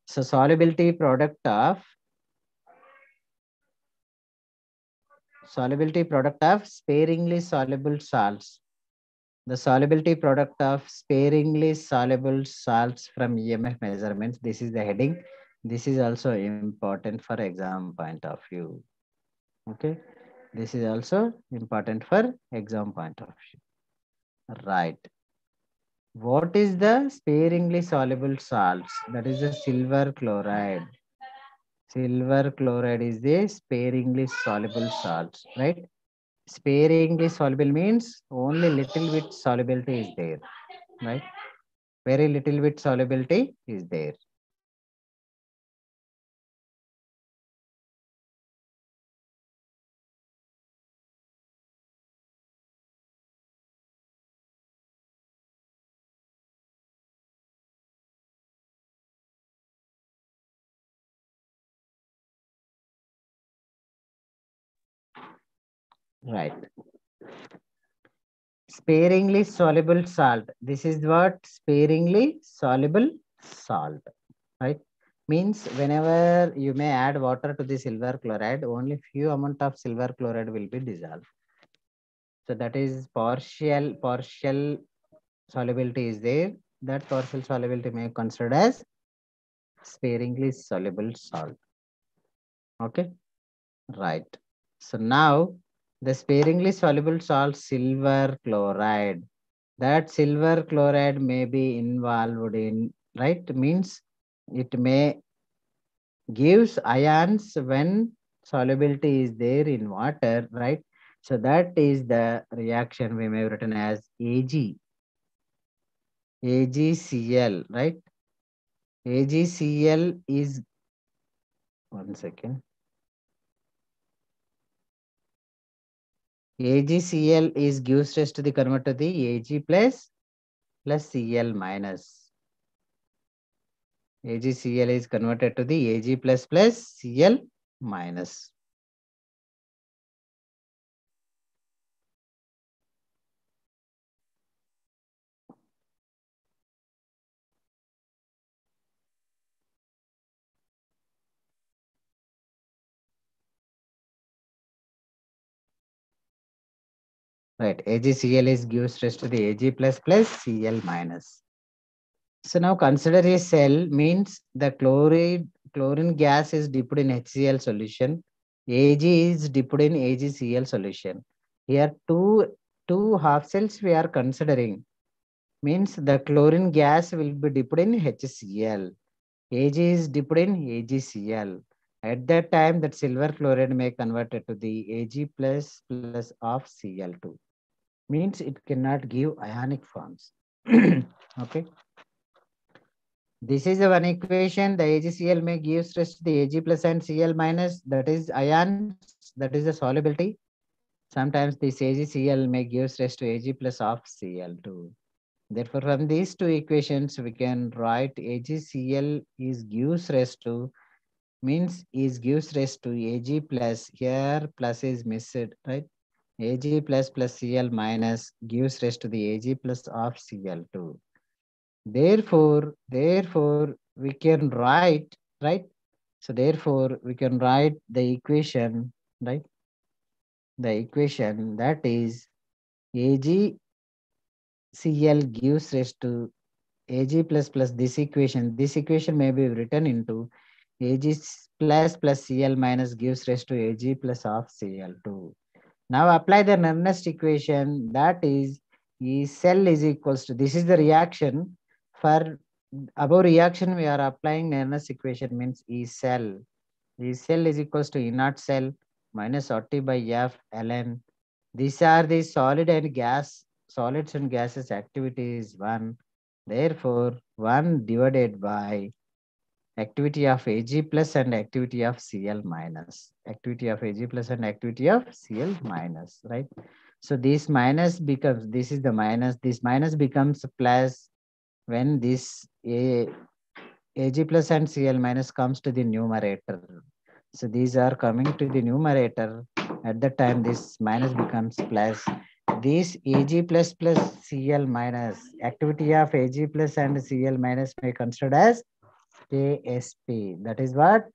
So solubility product of sparingly soluble salts. The solubility product of sparingly soluble salts from EMF measurements. This is the heading. This is also important for exam point of view. Okay. This is also important for exam point of view. Right. What is the sparingly soluble salts? That is the silver chloride. Silver chloride is the sparingly soluble salts, right? Sparingly soluble means only little bit solubility is there, right? Very little bit solubility is there. Right. Sparingly soluble salt. This is what sparingly soluble salt, right? Means whenever you may add water to the silver chloride, only few amount of silver chloride will be dissolved. So that is partial solubility is there. That partial solubility may be considered as sparingly soluble salt. Okay, right. So now the sparingly soluble salt silver chloride. That silver chloride may be involved in, right? Means it may gives ions when solubility is there in water, right? So that is the reaction we may have written as AgCl, right? AgCl is, one second. AgCl is gives rise to the convert to the Ag plus Cl minus. AgCl is converted to the Ag plus Cl minus. Right, AgCl is gives rise to the Ag plus Cl minus. So now consider a cell means the chlorine gas is dipped in HCl solution. Ag is dipped in AgCl solution. Here two half cells we are considering. Means the chlorine gas will be dipped in HCl. Ag is dipped in AgCl. At that time, that silver chloride may convert it to the Ag plus of Cl2. Means it cannot give ionic forms. Okay. This is the one equation. The AgCl may give stress to the Ag plus and Cl minus. That is ions. That is the solubility. Sometimes this AgCl may give stress to Ag plus of Cl2. Therefore, from these two equations, we can write AgCl is gives rise to means is gives rise to Ag plus. Here plus is missed, right? Ag plus Cl minus gives rise to the Ag plus of Cl2. Therefore, we can write, right? So therefore, we can write the equation, right? The equation that is AgCl gives rise to Ag plus this equation. This equation may be written into Ag plus Cl minus gives rise to Ag plus of Cl2. Now apply the Nernst equation, that is E cell is equals to, this is the reaction. For above reaction we are applying Nernst equation means E cell. E cell is equals to E naught cell minus RT by F ln. These are the solid and gas, solids and gases activity is 1. Therefore 1 divided by activity of Ag plus and activity of Cl minus. Activity of Ag plus and activity of Cl minus, right? So this minus becomes, this is the minus, this minus becomes plus when this Ag plus and Cl minus comes to the numerator. So these are coming to the numerator. At that time, this minus becomes plus. This Ag plus plus Cl minus, activity of Ag plus and Cl minus may considered as KSP. That is what?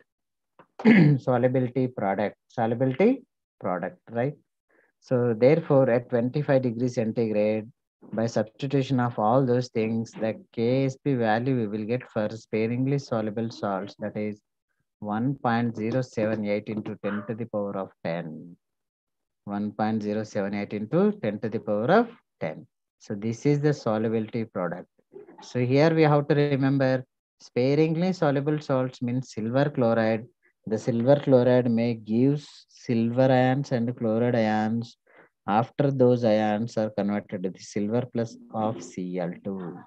Solubility product. Solubility product, right? So therefore, at 25 degrees centigrade, by substitution of all those things, the KSP value we will get for sparingly soluble salts, that is 1.078 into 10 to the power of 10. 1.078 into 10 to the power of 10. So this is the solubility product. So here we have to remember sparingly soluble salts means silver chloride. The silver chloride may give silver ions and chloride ions. After those ions are converted to the silver plus of Cl2.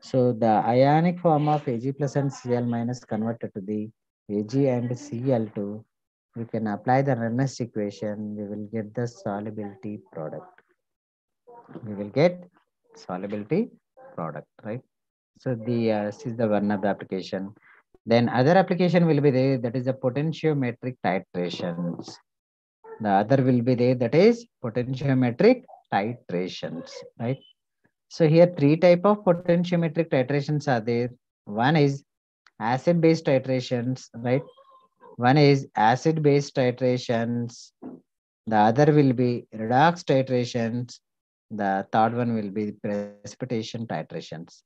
So the ionic form of Ag plus and Cl minus converted to the Ag and Cl2. We can apply the Nernst equation. We will get the solubility product. We will get solubility product, right? So this is the one of the application. Then other application will be there, that is the potentiometric titrations. The other will be there, that is potentiometric titrations, right? So here three type of potentiometric titrations are there. One is acid-base titrations, right? One is acid-base titrations. The other will be redox titrations. The third one will be precipitation titrations.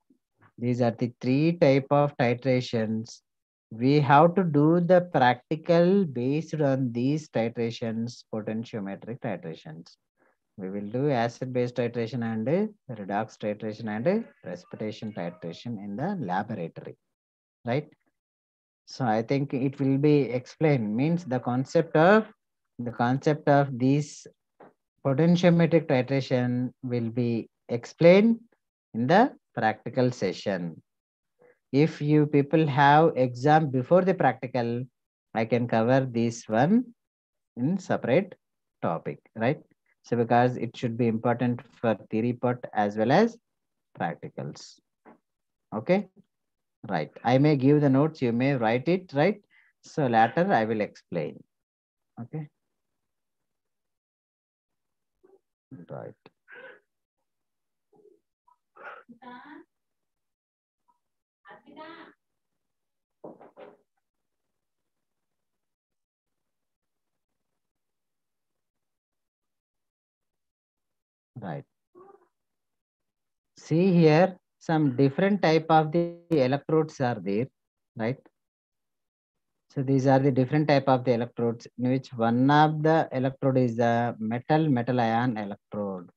These are the three type of titrations. We have to do the practical based on these titrations, potentiometric titrations. We will do acid-base titration and redox titration and precipitation titration in the laboratory, right? So I think it will be explained, means the concept of this potentiometric titration will be explained in the practical session. If you people have exam before the practical, I can cover this one in separate topic, right? So because it should be important for theory part as well as practicals. Okay, right. I may give the notes, you may write it, right? So later I will explain. Okay. Right. Right. See here, some different type of the electrodes are there, right? So these are the different type of the electrodes, in which one of the electrode is the metal ion electrode.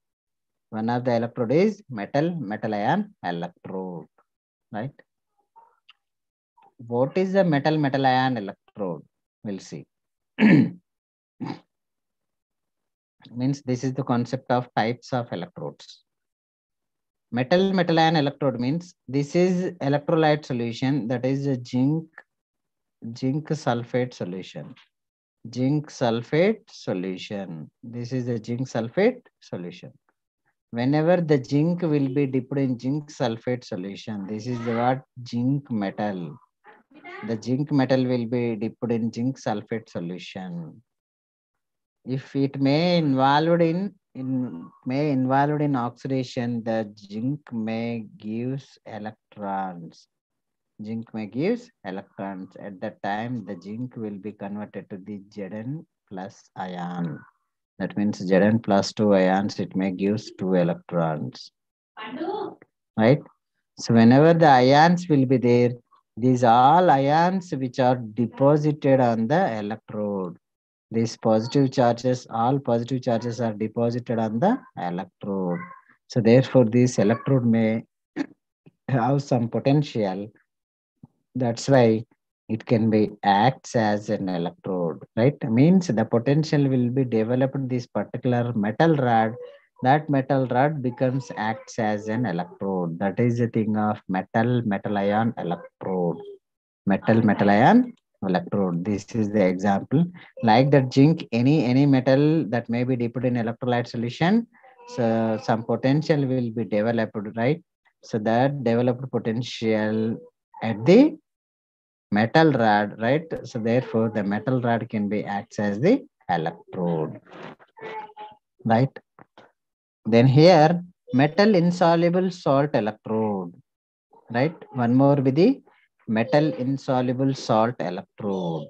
One of the electrode is metal ion electrode, right? What is the metal ion electrode? We'll see. Means this is the concept of types of electrodes. Metal ion electrode means this is electrolyte solution, that is a zinc sulfate solution. Zinc sulfate solution. This is the zinc sulfate solution. Whenever the zinc will be dipped in zinc sulfate solution, this is what zinc metal. The zinc metal will be dipped in zinc sulfate solution. If it may involved in oxidation, the zinc may gives electrons. Zinc may gives electrons. At that time, the zinc will be converted to the Zn plus ion. That means Zn plus 2 ions, it may gives 2 electrons. Right? So whenever the ions will be there, these all ions which are deposited on the electrode. These positive charges, all positive charges are deposited on the electrode. So therefore, this electrode may have some potential. That's why it can be acts as an electrode, right? Means the potential will be developed this particular metal rod. That metal rod becomes acts as an electrode. That is the thing of metal ion electrode. metal ion electrode. This is the example. Like that zinc, any metal that may be dipped in electrolyte solution, so some potential will be developed, right? So that developed potential at the metal rod, right? So therefore the metal rod can be acts as the electrode, right? Then here metal insoluble salt electrode, right? One more with the metal insoluble salt electrode,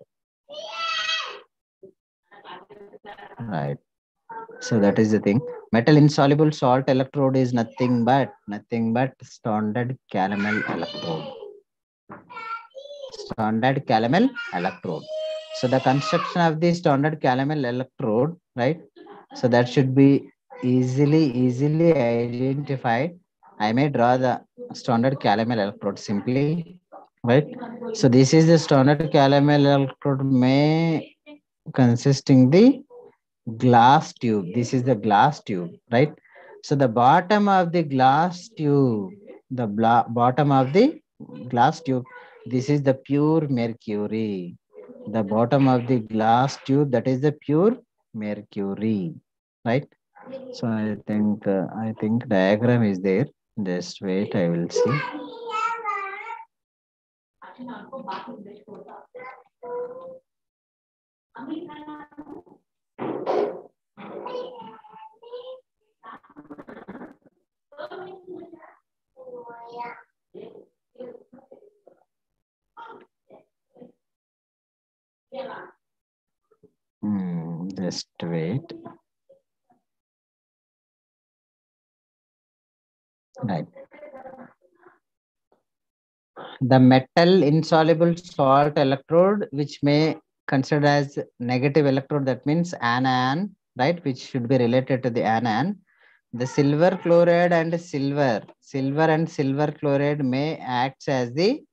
right? So that is the thing. Metal insoluble salt electrode is nothing but standard caramel electrode. Standard caramel electrode. So the construction of the standard caramel electrode, right? So that should be easily identified. I may draw the standard caramel electrode simply, right? So this is the standard caramel electrode may consisting the glass tube. This is the glass tube, right? So the bottom of the glass tube, bottom of the glass tube, this is the pure mercury. The bottom of the glass tube, that is the pure mercury, right? So I think diagram is there. Just wait, I will see. Just wait. Right. The metal insoluble salt electrode, which may consider as negative electrode, that means anion, right? Which should be related to the anion. The silver chloride and silver and silver chloride may acts as the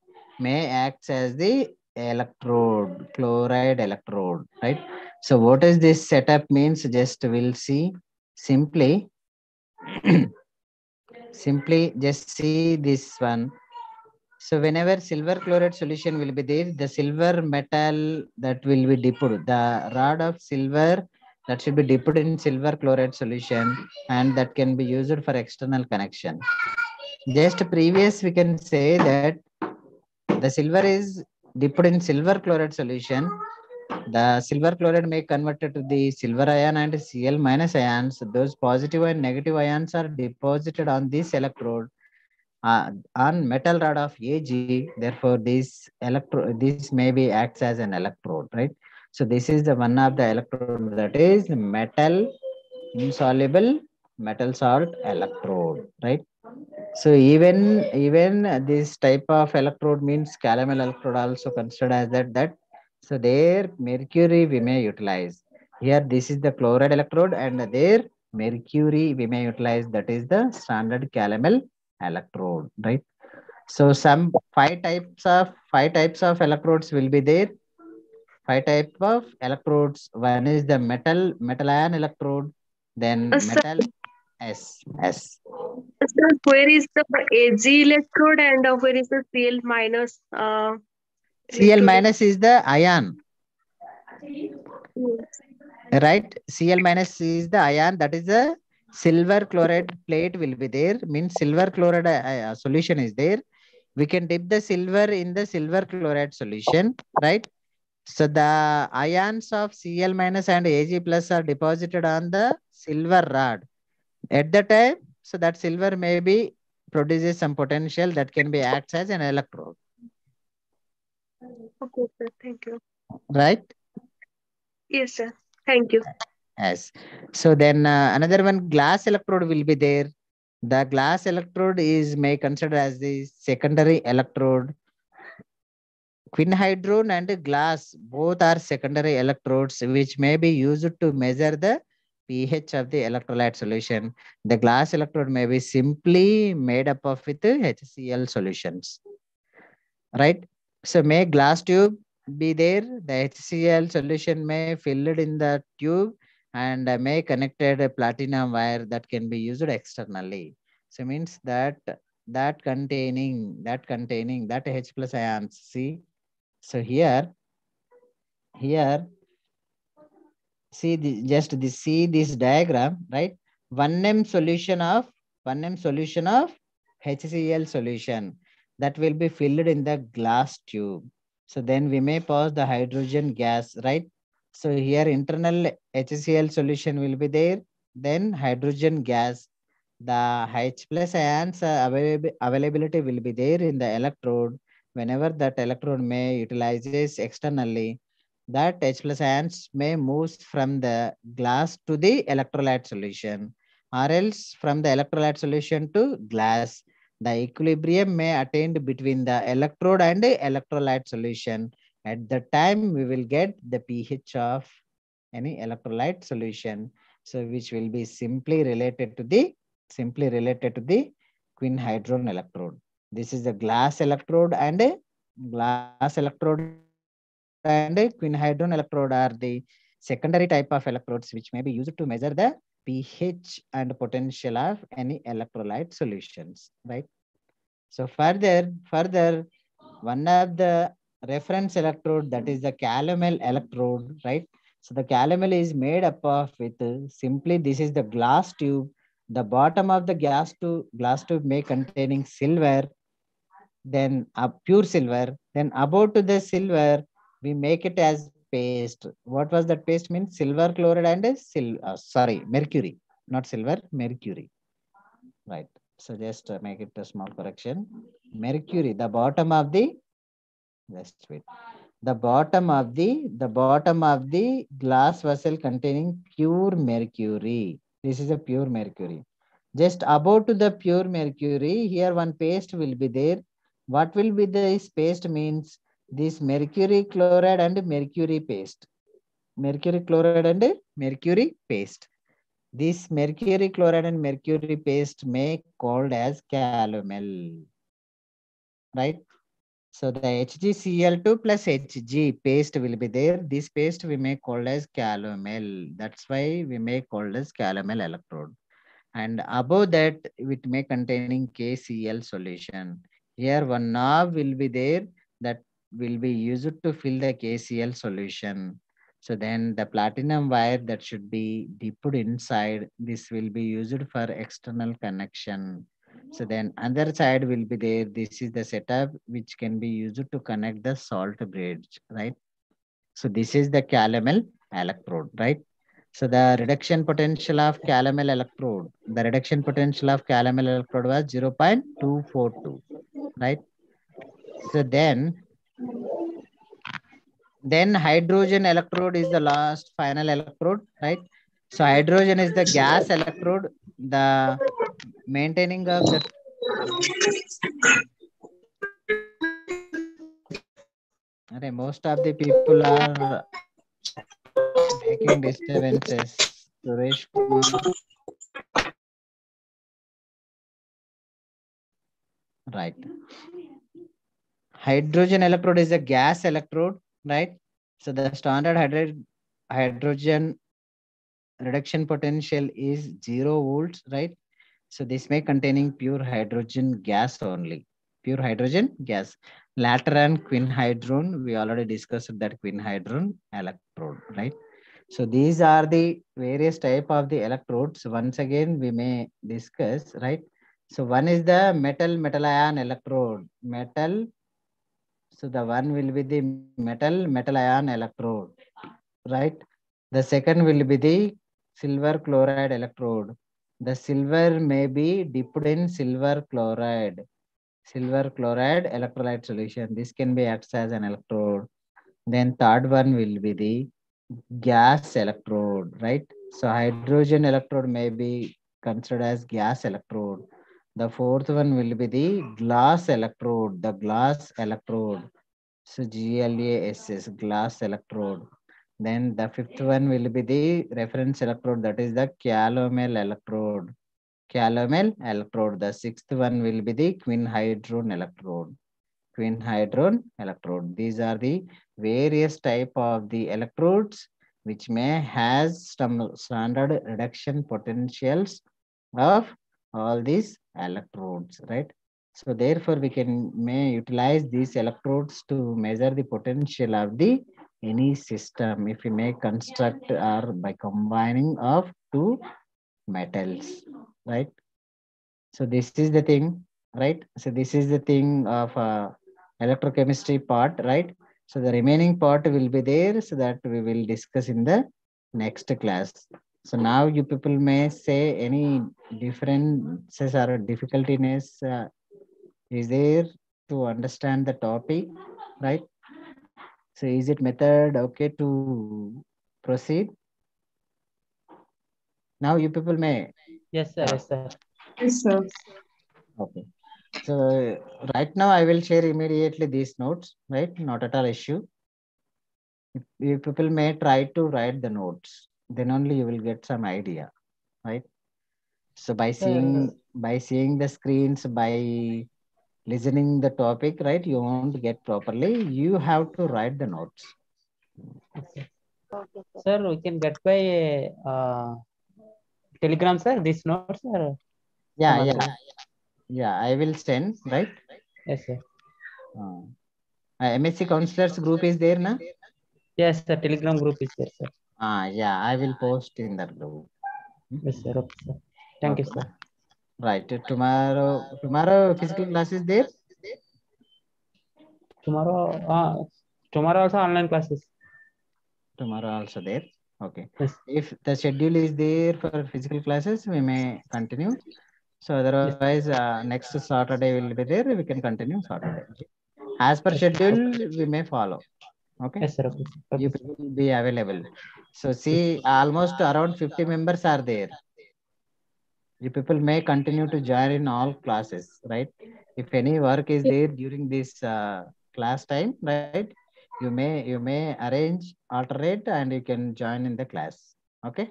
electrode, chloride electrode, right? So what is this setup means? Just we'll see. Simply just see this one. So whenever silver chloride solution will be there, the silver metal that will be dipped, the rod of silver that should be dipped in silver chloride solution, and that can be used for external connection. Just previous we can say that the silver is dipped in silver chloride solution. The silver chloride may converted to the silver ion and Cl minus ions. Those positive and negative ions are deposited on this electrode on metal rod of Ag. Therefore, this maybe acts as an electrode, right? So this is the one of the electrode, that is metal insoluble metal salt electrode, right? So even this type of electrode means caramel electrode also considered as that. So there mercury we may utilize. Here this is the chloride electrode, and there mercury we may utilize, that is the standard caramel electrode, right? So some five types of electrodes will be there. Five type of electrodes. One is the metal ion electrode, then Sir, metal S. sir, where is the Ag electrode and where is the Cl minus Cl electrode? minus is the ion, Yes. right? Cl minus is the ion, that is the silver chloride plate will be there, means silver chloride solution is there. We can dip the silver in the silver chloride solution, right? So the ions of Cl minus and Ag plus are deposited on the silver rod. At the time, so that silver maybe produces some potential that can be acts as an electrode, Okay, sir. Thank you. right? Yes, sir. Thank you. Yes. So then another one glass electrode will be there. The glass electrode is may consider as the secondary electrode. Quinhydrone and glass both are secondary electrodes which may be used to measure the pH of the electrolyte solution. The glass electrode may be simply made up of with HCl solutions, right? So may glass tube be there, the HCl solution may filled in the tube, and may connected a platinum wire that can be used externally. So means that containing that H plus ions, see, So here, see see this diagram, right? 1m solution of 1m solution of HCl solution that will be filled in the glass tube. So then we may pass the hydrogen gas, right? So here internal HCl solution will be there, then hydrogen gas. The H plus ions availability will be there in the electrode. Whenever that electrode may utilizes externally, that H plus ions may move from the glass to the electrolyte solution, or else from the electrolyte solution to glass. The equilibrium may attained between the electrode and the electrolyte solution. At the time, we will get the pH of any electrolyte solution. So which will be simply related to the quinhydron electrode. This is the glass electrode and a quinhydron electrode are the secondary type of electrodes which may be used to measure the pH and potential of any electrolyte solutions, right? So further, one of the reference electrode, that is the calomel electrode, right? So the calomel is made up of with simply this is the glass tube. The bottom of the glass tube may containing silver, then a pure silver, then above to the silver we make it as paste. What was that paste means? Silver chloride and mercury, not silver, mercury, right? So just make it a small correction. Mercury, the bottom of the, just wait. The bottom of the glass vessel containing pure mercury. This is a pure mercury. Just above to the pure mercury, here one paste will be there. What will be this paste means? This mercury chloride and mercury paste. Mercury chloride and mercury paste. This mercury chloride and mercury paste may called as calomel, right? So the HgCl2 plus Hg paste will be there. This paste we may call as calomel. That's why we may call as calomel electrode. And above that, it may containing KCl solution. Here one knob will be there that will be used to fill the KCl solution. So then the platinum wire that should be dipped inside, this will be used for external connection. So then other side will be there. This is the setup which can be used to connect the salt bridge, right? So this is the calomel electrode, right? So the reduction potential of calomel electrode, was 0.242, right? So then hydrogen electrode is the last final electrode, right? So hydrogen is the gas electrode. The maintaining of the most of the people are making disturbances. Suresh Kumar. Right. Hydrogen electrode is a gas electrode, right? So the standard hydrogen reduction potential is 0 volts, right? So this may containing pure hydrogen gas only. Pure hydrogen gas. Later on quinhydron, we already discussed that quinhydron electrode, right? So these are the various type of the electrodes. Once again, we may discuss, right? So one is the metal ion electrode. So the one will be the metal ion electrode, right? The second will be the silver chloride electrode. The silver may be dipped in silver chloride electrolyte solution. This can be acts as an electrode. Then third one will be the gas electrode, right? So hydrogen electrode may be considered as gas electrode. The fourth one will be the glass electrode, So GLASS, glass electrode. Then the fifth one will be the reference electrode, that is the calomel electrode. The sixth one will be the quinhydron electrode. These are the various type of the electrodes which may has some standard reduction potentials of all these electrodes, right? So therefore, we may utilize these electrodes to measure the potential of the any system if we may construct or by combining of two metals, right? So this is the thing, right? So this is the thing of electrochemistry part, right? So the remaining part will be there, so that we will discuss in the next class. So now you people may say any differences or difficultiness is there to understand the topic, right? So is it method okay to proceed? Now you people may. Yes, sir. talk. Yes, sir. Yes, sir. Okay. So right now I will share immediately these notes, right? Not at all issue. You people may try to write the notes, then only you will get some idea, right? So by seeing the screens, by listening the topic, right, you won't get properly. You have to write the notes. Yes, sir. Sir, we can get by Telegram, sir. These notes, or Yeah, some yeah, other way? yeah. I will send, right? Yes, sir. MSc counselors group is there, na? Yes, sir. Telegram group is there, sir. Yeah, I will post in that group. Yes, sir. Okay, sir. Thank you, Okay. sir. Right. Tomorrow physical class is there? Tomorrow also online classes. Tomorrow also there. Okay. Yes. If the schedule is there for physical classes, we may continue. So otherwise, next Saturday will be there. We can continue Saturday. As per schedule, we may follow. Okay. Yes, sir. Okay, sir. You Okay, sir. will be available. So see, almost around 50 members are there. You people may continue to join in all classes, right? If any work is there during this class time, right? You may arrange alternate and you can join in the class. Okay.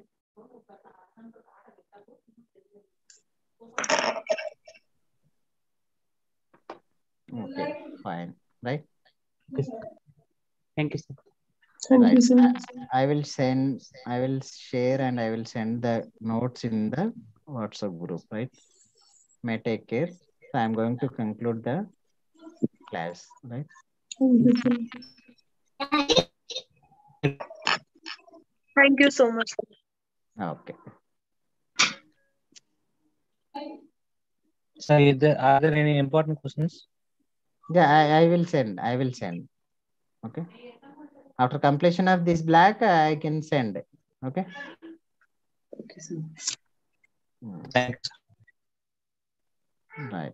Okay, fine, right? Okay, sir. Thank you, sir. Thank Right. you, sir. I will share and I will send the notes in the WhatsApp group, right? May take care. So I'm going to conclude the class, right? Thank you, sir. Thank you so much. Okay. Sir, are there any important questions? Yeah, I will send. I will send. Okay. After completion of this black, I can send. Okay. Okay, sir. Thanks. Right.